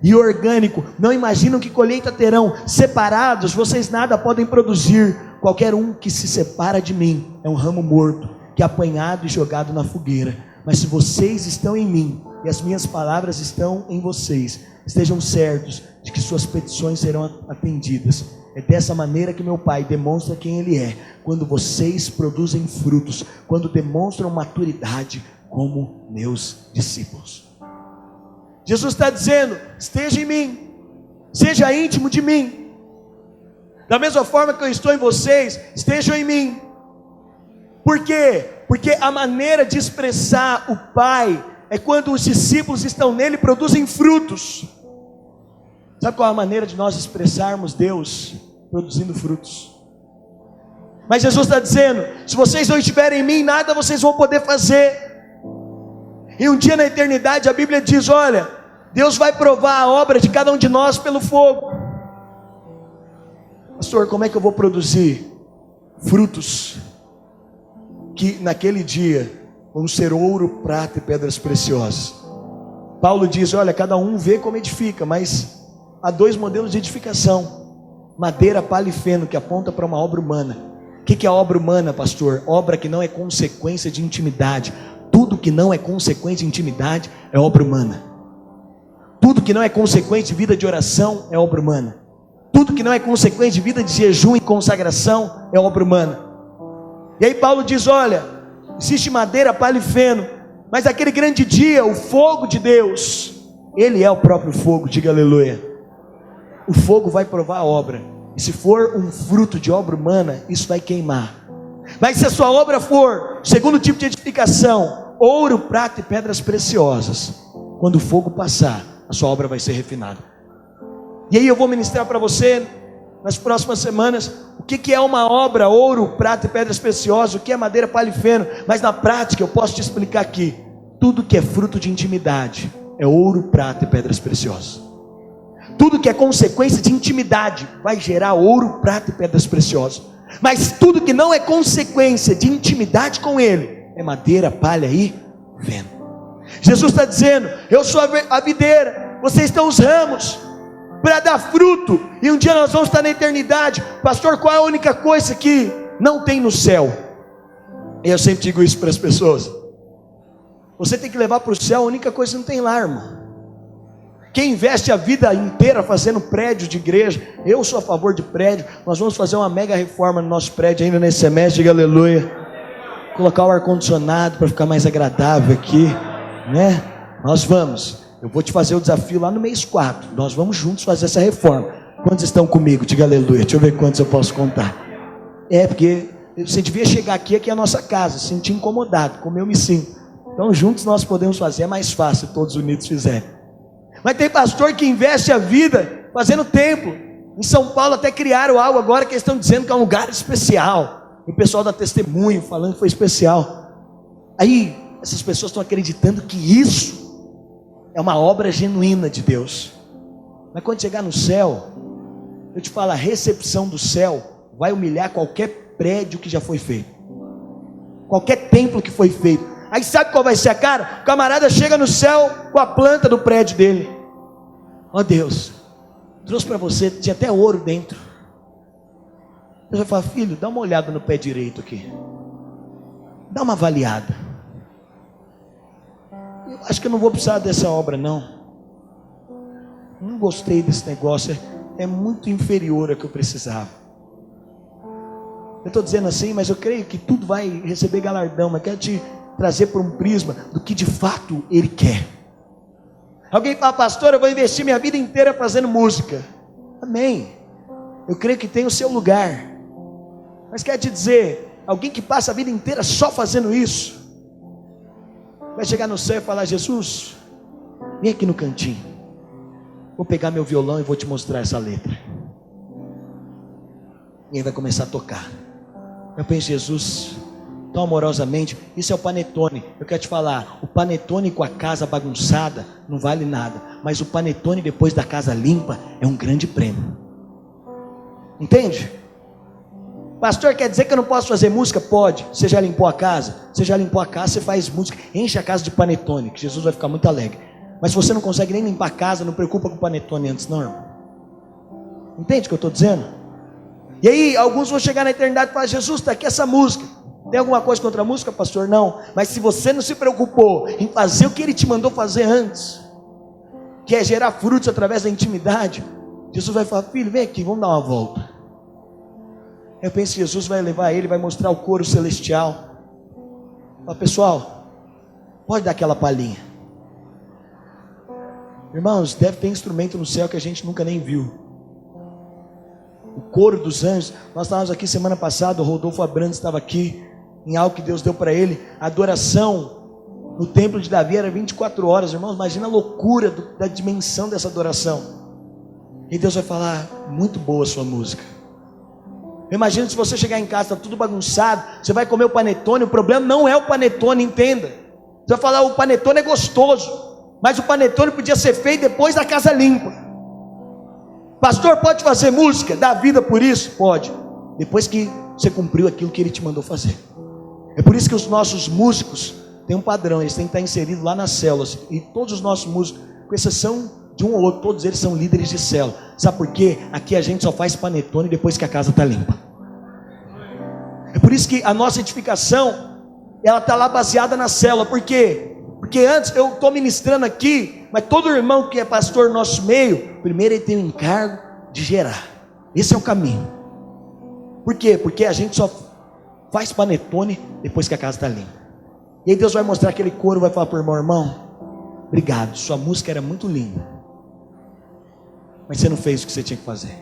e orgânico, não imaginam que colheita terão. Separados, vocês nada podem produzir. Qualquer um que se separa de mim é um ramo morto, que é apanhado e jogado na fogueira. Mas se vocês estão em mim e as minhas palavras estão em vocês, estejam certos de que suas petições serão atendidas. É dessa maneira que meu Pai demonstra quem Ele é, quando vocês produzem frutos, quando demonstram maturidade como meus discípulos. Jesus está dizendo: esteja em mim, seja íntimo de mim. Da mesma forma que eu estou em vocês, estejam em mim. Por quê? Porque a maneira de expressar o Pai é quando os discípulos estão nele e produzem frutos. Sabe qual é a maneira de nós expressarmos Deus? Produzindo frutos. Mas Jesus está dizendo: se vocês não estiverem em mim, nada vocês vão poder fazer. E um dia na eternidade a Bíblia diz: olha, Deus vai provar a obra de cada um de nós pelo fogo. Pastor, como é que eu vou produzir frutos que naquele dia vão ser ouro, prata e pedras preciosas? Paulo diz: olha, cada um vê como edifica, mas há dois modelos de edificação: madeira, palha e feno, que aponta para uma obra humana. O que é obra humana, pastor? Obra que não é consequência de intimidade. Tudo que não é consequência de intimidade é obra humana. Tudo que não é consequência de vida de oração é obra humana. Tudo que não é consequência de vida de jejum e consagração é obra humana. E aí Paulo diz: olha, existe madeira, palha e feno, mas aquele grande dia, o fogo de Deus, Ele é o próprio fogo, diga aleluia. O fogo vai provar a obra. E se for um fruto de obra humana, isso vai queimar. Mas se a sua obra for segundo tipo de edificação, ouro, prata e pedras preciosas, quando o fogo passar, a sua obra vai ser refinada. E aí eu vou ministrar para você nas próximas semanas o que é uma obra, ouro, prata e pedras preciosas, o que é madeira, palha e feno. Mas na prática eu posso te explicar aqui: tudo que é fruto de intimidade é ouro, prata e pedras preciosas. Tudo que é consequência de intimidade vai gerar ouro, prata e pedras preciosas. Mas tudo que não é consequência de intimidade com Ele é madeira, palha e feno. Jesus está dizendo: eu sou a videira, vocês estão os ramos, para dar fruto. E um dia nós vamos estar na eternidade. Pastor, qual é a única coisa que não tem no céu? E eu sempre digo isso para as pessoas: você tem que levar para o céu a única coisa que não tem lá, irmão. Quem investe a vida inteira fazendo prédio de igreja, eu sou a favor de prédio. Nós vamos fazer uma mega reforma no nosso prédio ainda nesse semestre, diga aleluia. Colocar o ar-condicionado para ficar mais agradável aqui, né? Nós vamos. Eu vou te fazer o desafio lá no mês 4. Nós vamos juntos fazer essa reforma. Quantos estão comigo? Diga aleluia. Deixa eu ver quantos eu posso contar. É porque você devia chegar aqui é a nossa casa, se sentir incomodado, como eu me sinto. Então juntos nós podemos fazer, é mais fácil todos unidos fizerem. Mas tem pastor que investe a vida fazendo templo. Em São Paulo até criaram algo agora que eles estão dizendo que é um lugar especial. E o pessoal dá testemunho falando que foi especial. Aí essas pessoas estão acreditando que isso é uma obra genuína de Deus. Mas quando chegar no céu, eu te falo, a recepção do céu vai humilhar qualquer prédio que já foi feito, qualquer templo que foi feito. Aí sabe qual vai ser a cara? O camarada chega no céu com a planta do prédio dele. Ó Deus, trouxe para você, tinha até ouro dentro. Deus vai falar: filho, dá uma olhada no pé direito aqui, dá uma avaliada. Eu acho que eu não vou precisar dessa obra não gostei desse negócio, é muito inferior ao que eu precisava. Eu estou dizendo assim, mas eu creio que tudo vai receber galardão. Mas quero te trazer por um prisma do que de fato Ele quer. Alguém fala: pastor, eu vou investir minha vida inteira fazendo música. Amém. Eu creio que tem o seu lugar. Mas quero te dizer, alguém que passa a vida inteira só fazendo isso, vai chegar no céu e falar: Jesus, vem aqui no cantinho, vou pegar meu violão e vou te mostrar essa letra. E aí vai começar a tocar. Eu penso: Jesus, tão amorosamente, isso é o panetone. Eu quero te falar, o panetone com a casa bagunçada não vale nada, mas o panetone depois da casa limpa é um grande prêmio. Entende? Pastor, quer dizer que eu não posso fazer música? Pode. Você já limpou a casa? Você já limpou a casa, você faz música, enche a casa de panetone, que Jesus vai ficar muito alegre. Mas se você não consegue nem limpar a casa, não preocupa com o panetone antes não, irmão. Entende o que eu estou dizendo? E aí alguns vão chegar na eternidade e falar: Jesus, está aqui essa música. Tem alguma coisa contra a música, pastor? Não. Mas se você não se preocupou em fazer o que Ele te mandou fazer antes, que é gerar frutos através da intimidade, Jesus vai falar: filho, vem aqui, vamos dar uma volta. Eu penso que Jesus vai levar ele, vai mostrar o coro celestial. Fala: pessoal, pode dar aquela palhinha. Irmãos, deve ter instrumento no céu que a gente nunca nem viu. o coro dos anjos. Nós estávamos aqui semana passada, o Rodolfo Abrantes estava aqui, em algo que Deus deu para ele. A adoração no templo de Davi era 24 horas, irmãos. Imagina a loucura da dimensão dessa adoração. E Deus vai falar: muito boa a sua música. Imagina se você chegar em casa, está tudo bagunçado, você vai comer o panetone. O problema não é o panetone, entenda. Você vai falar: o panetone é gostoso, mas o panetone podia ser feito depois da casa limpa. Pastor, pode fazer música, dar vida por isso? Pode, depois que você cumpriu aquilo que Ele te mandou fazer. É por isso que os nossos músicos têm um padrão, eles têm que estar inseridos lá nas células. E todos os nossos músicos, com exceção de um ou outro, todos eles são líderes de célula. Sabe por quê? Aqui a gente só faz panetone depois que a casa está limpa. É por isso que a nossa edificação, ela está lá baseada na célula. Por quê? Porque antes eu estou ministrando aqui, mas todo irmão que é pastor no nosso meio, primeiro ele tem o encargo de gerar. Esse é o caminho. Por quê? Porque a gente só faz panetone depois que a casa está limpa. E aí Deus vai mostrar aquele coro, vai falar para o irmão: irmão, obrigado, sua música era muito linda, mas você não fez o que você tinha que fazer.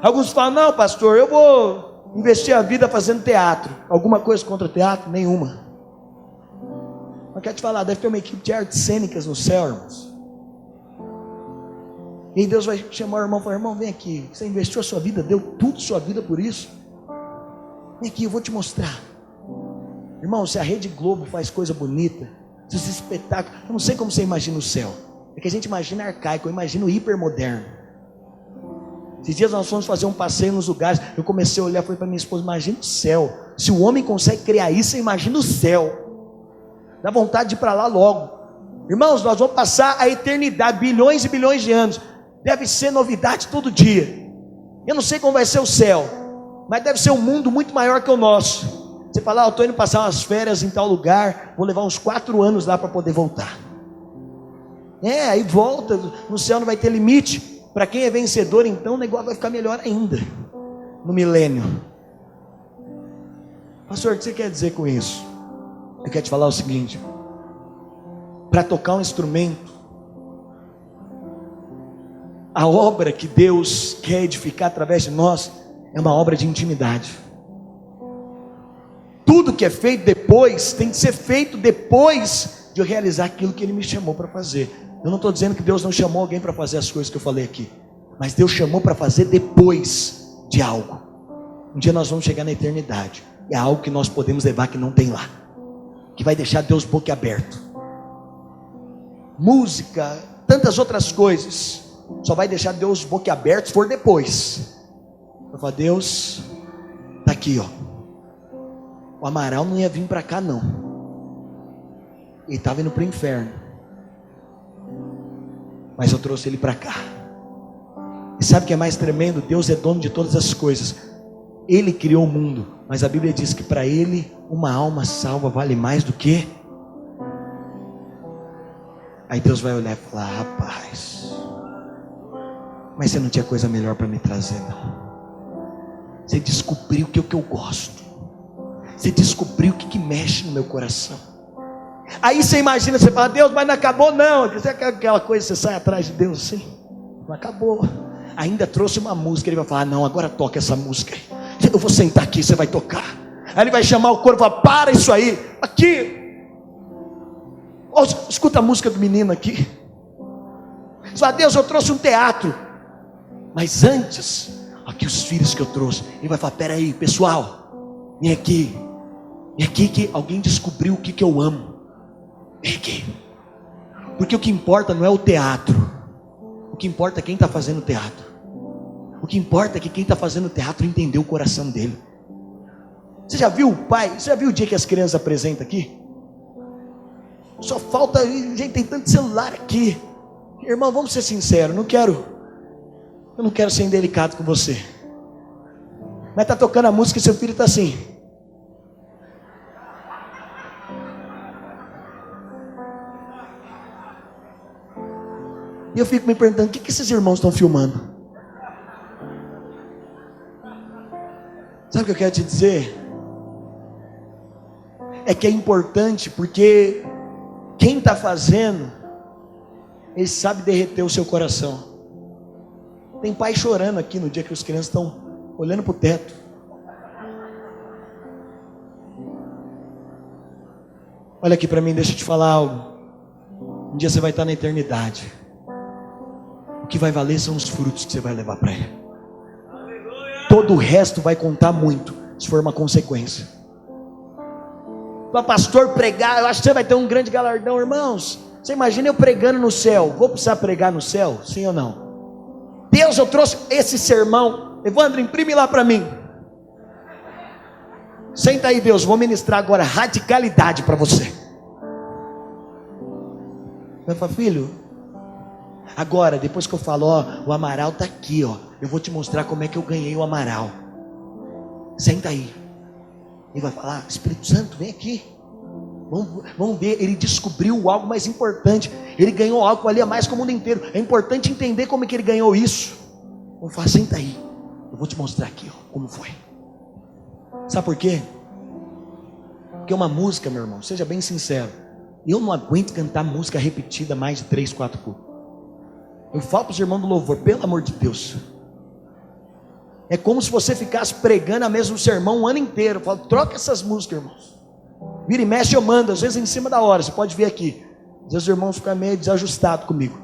Alguns falam: não, pastor, eu vou investir a vida fazendo teatro. Alguma coisa contra teatro? Nenhuma. Mas quero te falar, deve ter uma equipe de artes cênicas no céu, irmãos. E aí Deus vai chamar o irmão e falar: irmão, vem aqui, você investiu a sua vida, deu tudo sua vida por isso. Vem aqui, eu vou te mostrar. Irmão, se a Rede Globo faz coisa bonita, se esse espetáculo, eu não sei como você imagina o céu. É que a gente imagina arcaico, eu imagino hipermoderno. Esses dias nós fomos fazer um passeio nos lugares, eu comecei a olhar, falei para minha esposa: imagina o céu. Se o homem consegue criar isso, você imagina o céu. Dá vontade de ir para lá logo. Irmãos, nós vamos passar a eternidade, bilhões e bilhões de anos. Deve ser novidade todo dia. Eu não sei como vai ser o céu, mas deve ser um mundo muito maior que o nosso. Você fala: eu estou indo passar umas férias em tal lugar, vou levar uns 4 anos lá para poder voltar. Aí volta, no céu não vai ter limite. Para quem é vencedor, então o negócio vai ficar melhor ainda, no milênio. Pastor, o que você quer dizer com isso? Eu quero te falar o seguinte: para tocar um instrumento, a obra que Deus quer edificar através de nós é uma obra de intimidade. Tudo que é feito depois tem que ser feito depois de eu realizar aquilo que Ele me chamou para fazer. Eu não estou dizendo que Deus não chamou alguém para fazer as coisas que eu falei aqui, mas Deus chamou para fazer depois de algo. Um dia nós vamos chegar na eternidade, é algo que nós podemos levar que não tem lá, que vai deixar Deus boquiaberto. Música, tantas outras coisas, só vai deixar Deus boquiaberto se for depois. Eu falo: Deus, está aqui, ó. O Amaral não ia vir para cá, não. Ele estava indo para o inferno, mas eu trouxe ele para cá. E sabe o que é mais tremendo? Deus é dono de todas as coisas. Ele criou o mundo, mas a Bíblia diz que para Ele uma alma salva vale mais do que. Aí Deus vai olhar e falar: rapaz, mas você não tinha coisa melhor para me trazer, não. Você descobriu o que eu gosto. Você descobriu o que mexe no meu coração. Aí você imagina, você fala: Deus, mas não acabou não. Você quer aquela coisa, você sai atrás de Deus assim? Não acabou. Ainda trouxe uma música. Ele vai falar: não, agora toca essa música aí. Eu vou sentar aqui, você vai tocar. Aí ele vai chamar o coro e falar: para isso aí, aqui. Oh, escuta a música do menino aqui. Você fala: Deus, eu trouxe um teatro, mas antes, aqui os filhos que eu trouxe. Ele vai falar: peraí, pessoal, vem aqui. Vem aqui que alguém descobriu o que eu amo. Vem aqui. Porque o que importa não é o teatro. O que importa é quem está fazendo o teatro. O que importa é que quem está fazendo o teatro entendeu o coração dele. Você já viu o pai? Você já viu o dia que as crianças apresentam aqui? Só falta, gente, tem tanto celular aqui. Irmão, vamos ser sinceros, eu não quero ser indelicado com você. Mas está tocando a música e seu filho está assim. E eu fico me perguntando: o que esses irmãos estão filmando? Sabe o que eu quero te dizer? É que é importante, porque quem está fazendo, ele sabe derreter o seu coração. Tem pai chorando aqui no dia que as crianças estão olhando para o teto. Olha aqui para mim, deixa eu te falar algo. Um dia você vai estar na eternidade. O que vai valer são os frutos que você vai levar para Ele. Todo o resto vai contar muito, se for uma consequência. Para pastor pregar, eu acho que você vai ter um grande galardão, irmãos. Você imagina eu pregando no céu? Vou precisar pregar no céu? Sim ou não? Deus, eu trouxe esse sermão. Evandro, imprime lá para mim. Senta aí, Deus, vou ministrar agora radicalidade para você. Vai falar, filho, agora, depois que eu falo, ó, o Amaral está aqui, ó, eu vou te mostrar como é que eu ganhei o Amaral. Senta aí. Ele vai falar, Espírito Santo, vem aqui. Vamos ver, ele descobriu algo mais importante. Ele ganhou algo que valia mais que o mundo inteiro. É importante entender como é que ele ganhou isso. Vamos falar, senta aí. Eu vou te mostrar aqui, ó, como foi. Sabe por quê? Porque uma música, meu irmão, seja bem sincero, eu não aguento cantar música repetida mais de 3, 4 cultos. Eu falo para os irmãos do louvor, pelo amor de Deus. É como se você ficasse pregando a mesmo sermão um ano inteiro. Eu falo, troca essas músicas, irmãos. Vira e mexe, eu mando, às vezes em cima da hora, você pode ver aqui. Às vezes os irmãos ficam meio desajustados comigo.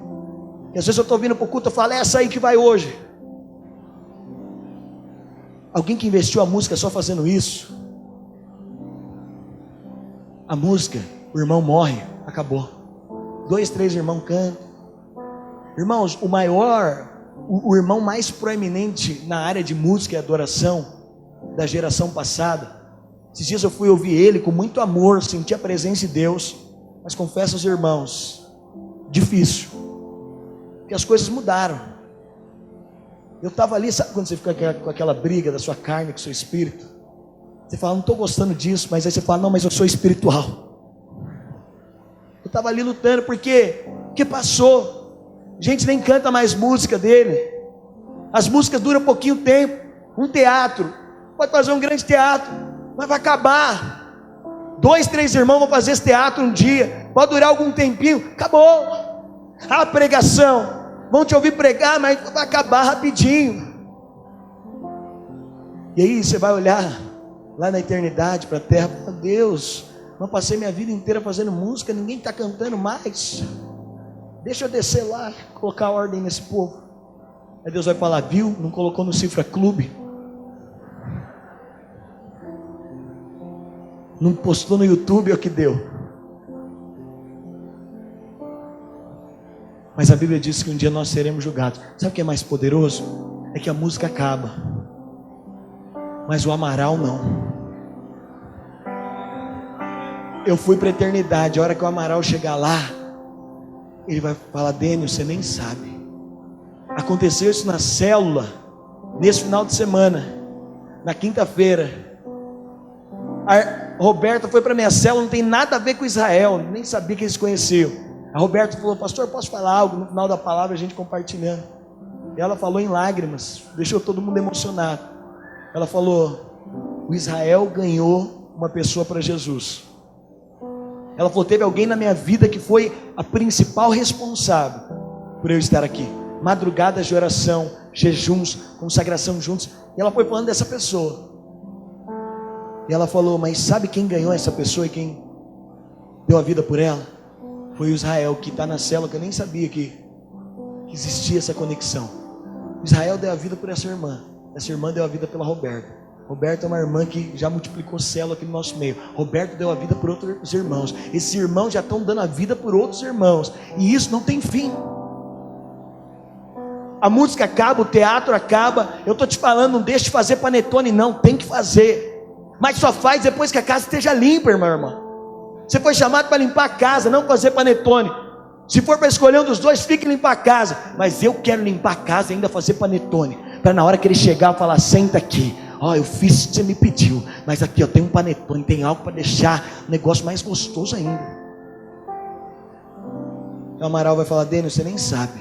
E às vezes eu estou vindo para o culto, eu falo, é essa aí que vai hoje. Alguém que investiu a música só fazendo isso, a música, o irmão morre, acabou. 2, 3 irmãos cantam. Irmãos, o irmão mais proeminente na área de música e adoração da geração passada, esses dias eu fui ouvir ele com muito amor, senti a presença de Deus, mas confesso aos irmãos, difícil, porque as coisas mudaram. Eu estava ali, sabe quando você fica com aquela briga da sua carne com o seu espírito? Você fala, não estou gostando disso, mas aí você fala, não, mas eu sou espiritual. Eu estava ali lutando, porque passou, gente nem canta mais música dele, as músicas duram pouquinho tempo. Um teatro, pode fazer um grande teatro, mas vai acabar. 2, 3 irmãos vão fazer esse teatro um dia, pode durar algum tempinho, acabou. A pregação, vão te ouvir pregar, mas vai acabar rapidinho. E aí você vai olhar lá na eternidade para a terra, meu Deus, eu passei minha vida inteira fazendo música, ninguém está cantando mais. Deixa eu descer lá, colocar ordem nesse povo. Aí Deus vai falar, viu? Não colocou no Cifra Clube, não postou no YouTube, é o que deu. Mas a Bíblia diz que um dia nós seremos julgados. Sabe o que é mais poderoso? É que a música acaba, mas o Amaral não. Eu fui para a eternidade. A hora que o Amaral chegar lá, ele vai falar, Dênio, você nem sabe. Aconteceu isso na célula, nesse final de semana, na quinta-feira. A Roberta foi para minha célula, não tem nada a ver com Israel, nem sabia que eles conheciam. A Roberta falou, pastor, posso falar algo? No final da palavra a gente compartilhando. E ela falou em lágrimas, deixou todo mundo emocionado. Ela falou, o Israel ganhou uma pessoa para Jesus. Ela falou, teve alguém na minha vida que foi a principal responsável por eu estar aqui. Madrugadas de oração, jejuns, consagração juntos. E ela foi falando dessa pessoa. E ela falou, mas sabe quem ganhou essa pessoa e quem deu a vida por ela? Foi o Israel, que está na célula, que eu nem sabia que existia essa conexão. Israel deu a vida por essa irmã deu a vida pela Roberta. Roberta é uma irmã que já multiplicou célula aqui no nosso meio. Roberto deu a vida por outros irmãos. Esses irmãos já estão dando a vida por outros irmãos. E isso não tem fim. A música acaba, o teatro acaba. Eu estou te falando, não deixe de fazer panetone não, tem que fazer. Mas só faz depois que a casa esteja limpa, irmã. Você foi chamado para limpar a casa, não fazer panetone. Se for para escolher um dos dois, fique limpar a casa. Mas eu quero limpar a casa e ainda fazer panetone, para na hora que ele chegar, falar, senta aqui. Ó, eu fiz o que você me pediu, mas aqui, ó, tem um panetone, tem algo para deixar o negócio mais gostoso ainda. O Amaral vai falar, Dênio, você nem sabe.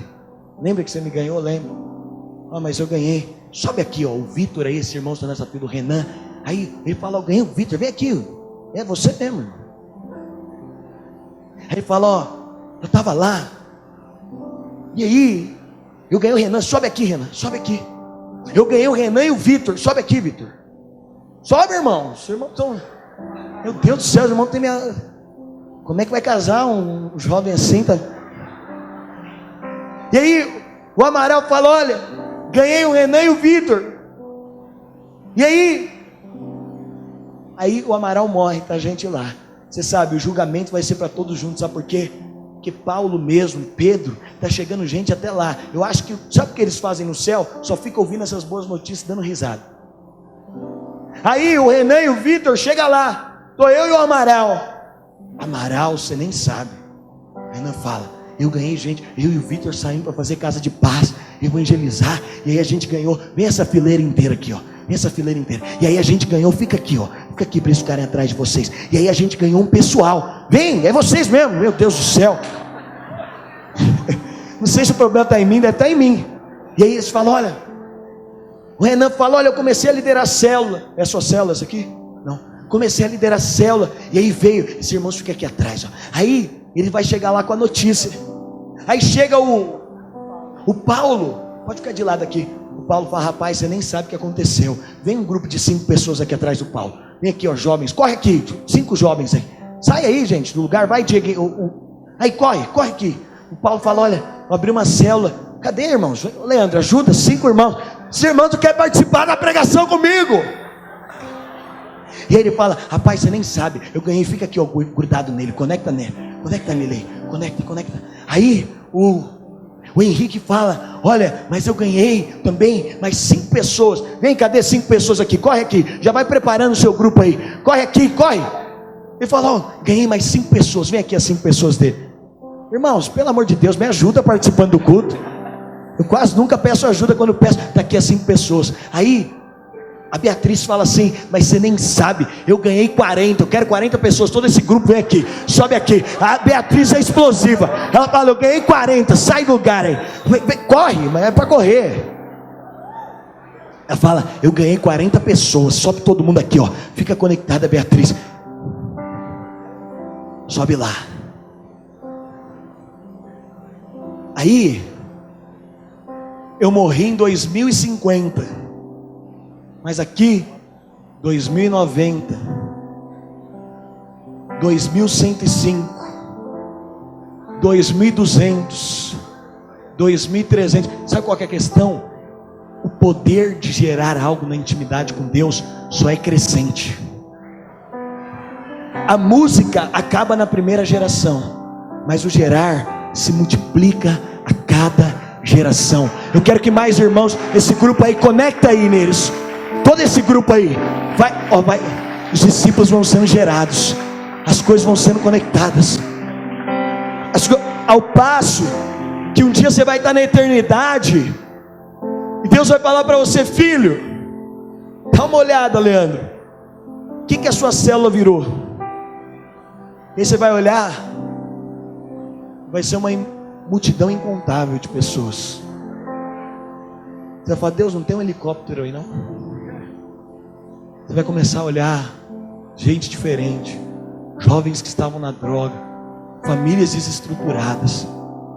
Lembra que você me ganhou? Lembro. Ah, mas eu ganhei. Sobe aqui, ó, o Vitor aí, esse irmão está nessa filha do Renan. Aí ele fala, eu ganhei o Vitor, vem aqui. É você mesmo, irmão. Aí ele fala, ó, eu estava lá. E aí, Eu ganhei o Renan, sobe aqui, Renan, sobe aqui. Eu ganhei o Renan e o Vitor, sobe aqui, Vitor. Sobe, irmão. Seu irmão tão... Meu Deus do céu, o irmão tem minha... Como é que vai casar um jovem assim, tá? E aí, o Amaral fala, olha, ganhei o Renan e o Vitor. E aí o Amaral morre, tá a gente lá. Você sabe, o julgamento vai ser para todos juntos, sabe por quê? Porque Paulo mesmo, Pedro, tá chegando gente até lá. Eu acho que, sabe o que eles fazem no céu? Só fica ouvindo essas boas notícias, dando risada. Aí o Renan e o Vitor chega lá, tô eu e o Amaral. Amaral, você nem sabe. O Renan fala, eu ganhei gente, eu e o Vitor saímos para fazer casa de paz, evangelizar, e aí a gente ganhou, vem essa fileira inteira aqui, ó. Essa fileira inteira, e aí a gente ganhou, fica aqui ó, fica aqui para eles ficarem atrás de vocês, e aí a gente ganhou um pessoal, vem, é vocês mesmo, meu Deus do céu, não sei se o problema está em mim, deve estar em mim, e aí eles falam, olha, o Renan fala, olha, eu comecei a liderar a célula, é a sua célula essa aqui? Não, comecei a liderar a célula, e aí veio, esse irmão fica aqui atrás, ó. Aí ele vai chegar lá com a notícia, aí chega o Paulo, pode ficar de lado aqui. O Paulo fala, rapaz, você nem sabe o que aconteceu. Vem um grupo de 5 pessoas aqui atrás do Paulo. Vem aqui, ó, jovens, corre aqui, 5 jovens aí. Sai aí, gente, do lugar, vai, Diego. Aí, corre aqui. O Paulo fala, olha, eu abri uma célula. Cadê, irmãos? Leandro, ajuda, 5 irmãos. Esses irmãos querem participar da pregação comigo. E aí ele fala, rapaz, você nem sabe. Eu ganhei, fica aqui, ó, grudado nele, conecta nele aí, conecta. Aí, o Henrique fala, olha, mas eu ganhei também mais 5 pessoas. Vem, cadê 5 pessoas aqui? Corre aqui, já vai preparando o seu grupo aí. Corre aqui, corre. Ele fala, ó, ganhei mais 5 pessoas. Vem aqui as 5 pessoas dele. Irmãos, pelo amor de Deus, me ajuda participando do culto. Eu quase nunca peço ajuda, quando peço, daqui a 5 pessoas. Aí a Beatriz fala assim, mas você nem sabe, eu ganhei 40, eu quero 40 pessoas, todo esse grupo vem aqui, sobe aqui. A Beatriz é explosiva, ela fala, eu ganhei 40, sai do lugar aí, corre, mas é para correr. Ela fala, eu ganhei 40 pessoas, sobe todo mundo aqui, ó, fica conectada, Beatriz, sobe lá. Aí eu morri em 2050, mas aqui 2090, 2105, 2200, 2300. Sabe qual que é a questão? O poder de gerar algo na intimidade com Deus só é crescente. A música acaba na primeira geração, mas o gerar se multiplica a cada geração. Eu quero que mais irmãos, esse grupo aí, conecta aí neles. Todo esse grupo aí vai, os discípulos vão sendo gerados, as coisas vão sendo conectadas, ao passo que um dia você vai estar na eternidade e Deus vai falar para você, filho, dá uma olhada, Leandro, o que a sua célula virou? E aí você vai olhar, vai ser uma multidão incontável de pessoas. Você vai falar, Deus, não tem um helicóptero aí não? Você vai começar a olhar gente diferente, jovens que estavam na droga, famílias desestruturadas,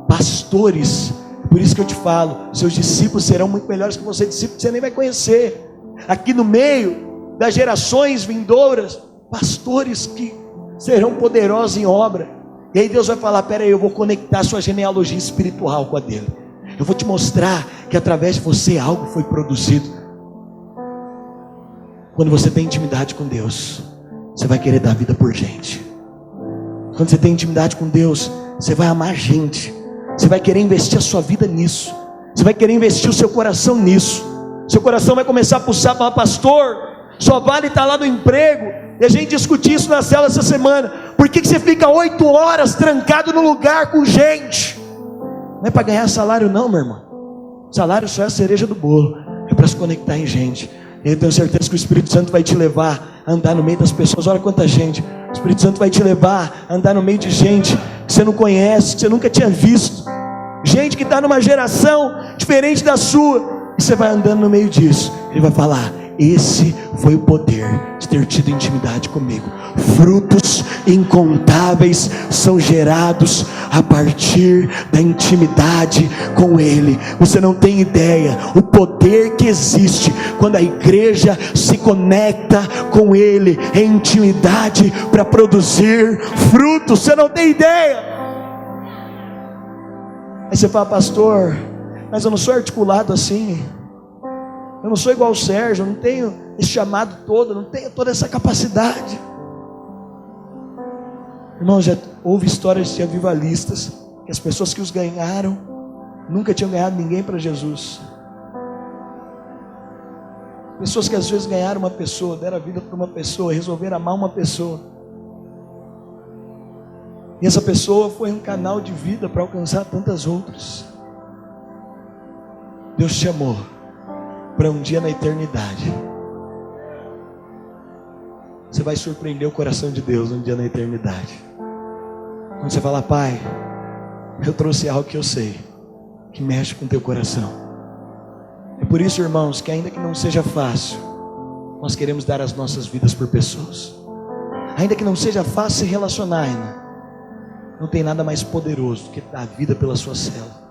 pastores. Por isso que eu te falo, seus discípulos serão muito melhores que você, discípulo que você nem vai conhecer. Aqui no meio das gerações vindouras, pastores que serão poderosos em obra. E aí Deus vai falar, peraí, eu vou conectar sua genealogia espiritual com a dele. Eu vou te mostrar que através de você algo foi produzido. Quando você tem intimidade com Deus, você vai querer dar vida por gente. Quando você tem intimidade com Deus, você vai amar gente. Você vai querer investir a sua vida nisso. Você vai querer investir o seu coração nisso. Seu coração vai começar a pulsar, falar, pastor, só vale estar lá no emprego. E a gente discutiu isso na célula essa semana. Por que você fica 8 horas trancado no lugar com gente? Não é para ganhar salário não, meu irmão. Salário só é a cereja do bolo. É para se conectar em gente. E eu tenho certeza que o Espírito Santo vai te levar a andar no meio das pessoas. Olha quanta gente. O Espírito Santo vai te levar a andar no meio de gente que você não conhece, que você nunca tinha visto. Gente que está numa geração diferente da sua. E você vai andando no meio disso. Ele vai falar, esse foi o poder de ter tido intimidade comigo. Frutos incontáveis são gerados a partir da intimidade com Ele. Você não tem ideia o poder que existe quando a igreja se conecta com Ele em intimidade para produzir frutos. Você não tem ideia. Aí você fala: pastor, mas eu não sou articulado assim, eu não sou igual o Sérgio, eu não tenho esse chamado todo, eu não tenho toda essa capacidade. Irmão, já houve histórias de avivalistas que as pessoas que os ganharam nunca tinham ganhado ninguém para Jesus. Pessoas que às vezes ganharam uma pessoa, deram a vida para uma pessoa, resolveram amar uma pessoa, e essa pessoa foi um canal de vida para alcançar tantas outras. Deus te chamou para um dia na eternidade. Você vai surpreender o coração de Deus um dia na eternidade. Quando você falar: pai, eu trouxe algo que eu sei, que mexe com o teu coração. É por isso, irmãos, que ainda que não seja fácil, nós queremos dar as nossas vidas por pessoas. Ainda que não seja fácil se relacionar, ainda não tem nada mais poderoso do que dar a vida pela sua célula.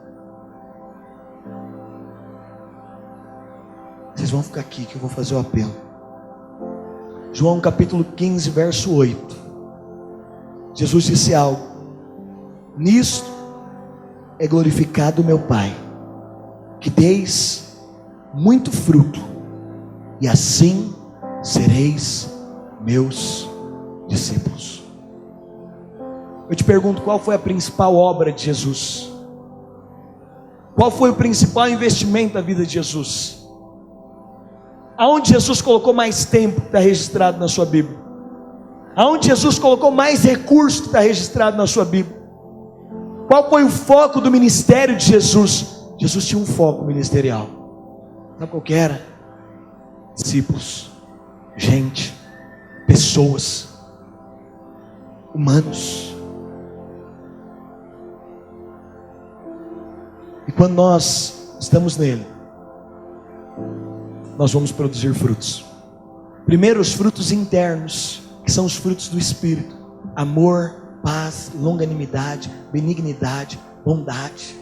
Vocês vão ficar aqui que eu vou fazer o apelo. João capítulo 15, verso 8. Jesus disse algo: nisto é glorificado meu Pai, que deis muito fruto, e assim sereis meus discípulos. Eu te pergunto, qual foi a principal obra de Jesus? Qual foi o principal investimento da vida de Jesus? Aonde Jesus colocou mais tempo, que está registrado na sua Bíblia? Aonde Jesus colocou mais recursos, que está registrado na sua Bíblia? Qual foi o foco do ministério de Jesus? Jesus tinha um foco ministerial. Sabe qual que era? Discípulos, gente, pessoas, humanos. E quando nós estamos nele, nós vamos produzir frutos. Primeiro, os frutos internos, que são os frutos do Espírito: amor, paz, longanimidade, benignidade, bondade,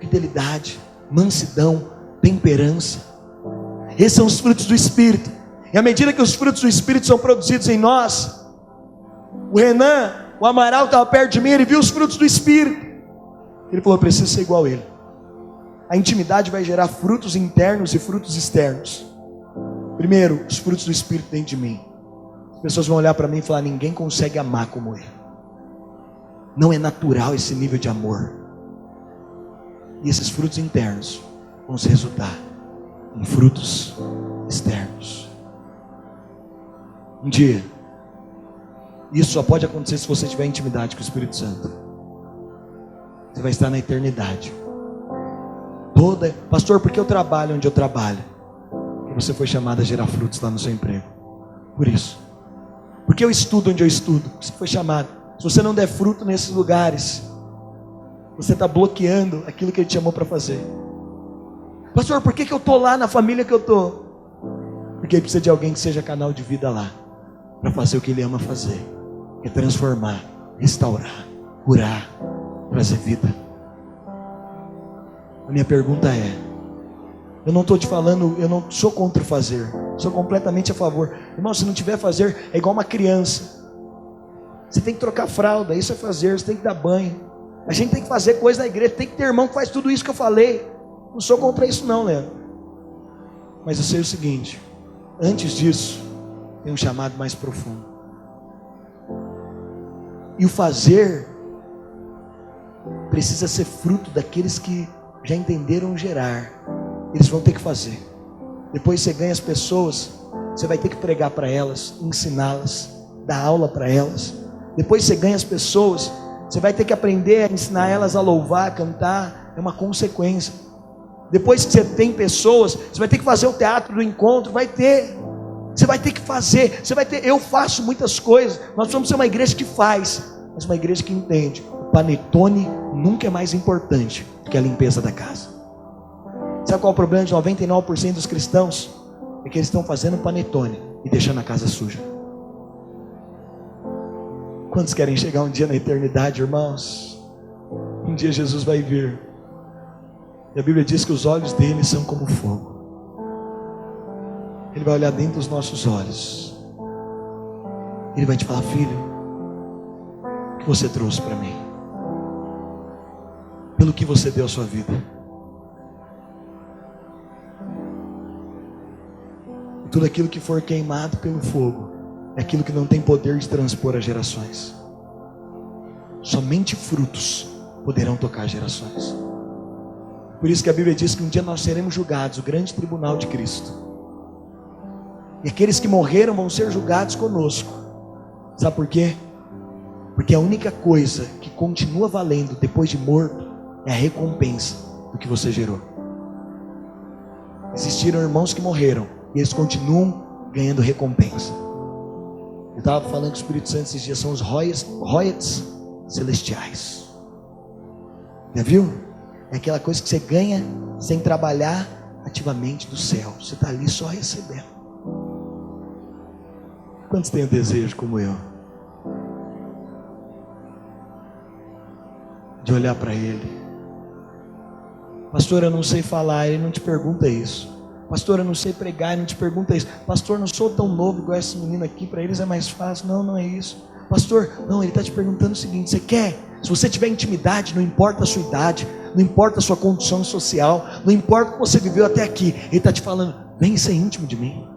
fidelidade, mansidão, temperança. Esses são os frutos do Espírito. E à medida que os frutos do Espírito são produzidos em nós, o Renan, o Amaral estava perto de mim, ele viu os frutos do Espírito. Ele falou: eu preciso ser igual a ele. A intimidade vai gerar frutos internos e frutos externos. Primeiro, os frutos do Espírito dentro de mim. As pessoas vão olhar para mim e falar: ninguém consegue amar como ele. Não é natural esse nível de amor. E esses frutos internos vão se resultar em frutos externos. Um dia, isso só pode acontecer se você tiver intimidade com o Espírito Santo. Você vai estar na eternidade. Pastor, por que eu trabalho onde eu trabalho? Porque você foi chamado a gerar frutos lá no seu emprego. Por isso. Porque eu estudo onde eu estudo? Porque você foi chamado. Se você não der fruto nesses lugares, você está bloqueando aquilo que Ele te chamou para fazer. Pastor, por que eu estou lá na família que eu estou? Porque Ele precisa de alguém que seja canal de vida lá, para fazer o que Ele ama fazer, que é transformar, restaurar, curar, trazer vida. A minha pergunta é: eu não estou te falando, eu não sou contra o fazer, sou completamente a favor. Irmão, se não tiver fazer, é igual uma criança. Você tem que trocar fralda, isso é fazer. Você tem que dar banho. A gente tem que fazer coisa na igreja. Tem que ter irmão que faz tudo isso que eu falei. Não sou contra isso não, Leandro. Mas eu sei o seguinte: antes disso, tem um chamado mais profundo. E o fazer precisa ser fruto daqueles que já entenderam gerar. Eles vão ter que fazer. Depois você ganha as pessoas, você vai ter que pregar para elas, ensiná-las, dar aula para elas. Depois você ganha as pessoas, você vai ter que aprender a ensinar elas a louvar, a cantar. É uma consequência. Depois que você tem pessoas, você vai ter que fazer o teatro do encontro. Você vai ter que fazer. Você vai ter. Eu faço muitas coisas. Nós vamos ser uma igreja que faz, mas uma igreja que entende. O panetone nunca é mais importante do que a limpeza da casa. Sabe qual é o problema de 99% dos cristãos? é que eles estão fazendo panetone e deixando a casa suja. Quantos querem chegar um dia na eternidade, irmãos? Um dia Jesus vai vir. E a Bíblia diz que os olhos dele são como fogo. Ele vai olhar dentro dos nossos olhos. Ele vai te falar: filho, o que você trouxe para mim? Pelo que você deu a sua vida? E tudo aquilo que for queimado pelo fogo é aquilo que não tem poder de transpor as gerações. Somente frutos poderão tocar as gerações. Por isso que a Bíblia diz que um dia nós seremos julgados, o grande tribunal de Cristo. E aqueles que morreram vão ser julgados conosco. Sabe por quê? Porque a única coisa que continua valendo depois de morto é a recompensa do que você gerou. Existiram irmãos que morreram e eles continuam ganhando recompensa. Eu estava falando que o Espírito Santo esses dias são os royalties celestiais. Já viu? É aquela coisa que você ganha sem trabalhar ativamente do céu. Você está ali só recebendo. Quantos têm o desejo como eu de olhar para Ele? Pastor, eu não sei falar. Ele não te pergunta isso. Pastor, eu não sei pregar. Ele não te pergunta isso. Pastor, eu não sou tão novo igual esse menino aqui. Para eles é mais fácil. Não, não é isso. Pastor, não, ele está te perguntando o seguinte: você quer? Se você tiver intimidade, não importa a sua idade, não importa a sua condição social, não importa o que você viveu até aqui, Ele está te falando: vem ser íntimo de mim.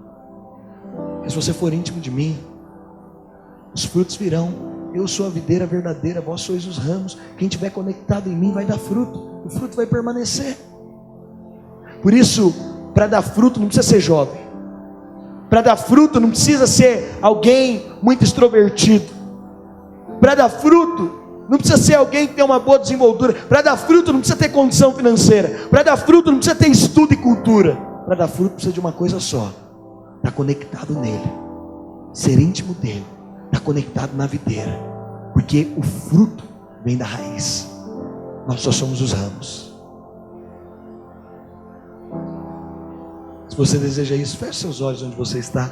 Porque se você for íntimo de mim, os frutos virão. Eu sou a videira verdadeira, vós sois os ramos. Quem estiver conectado em mim vai dar fruto. O fruto vai permanecer. Por isso, para dar fruto não precisa ser jovem. Para dar fruto não precisa ser alguém muito extrovertido. Para dar fruto não precisa ser alguém que tem uma boa desenvoltura. Para dar fruto não precisa ter condição financeira. Para dar fruto não precisa ter estudo e cultura. Para dar fruto precisa de uma coisa só: estar conectado nele, ser íntimo dele, estar conectado na videira. Porque o fruto vem da raiz. Nós só somos os ramos. Se você deseja isso, feche seus olhos onde você está.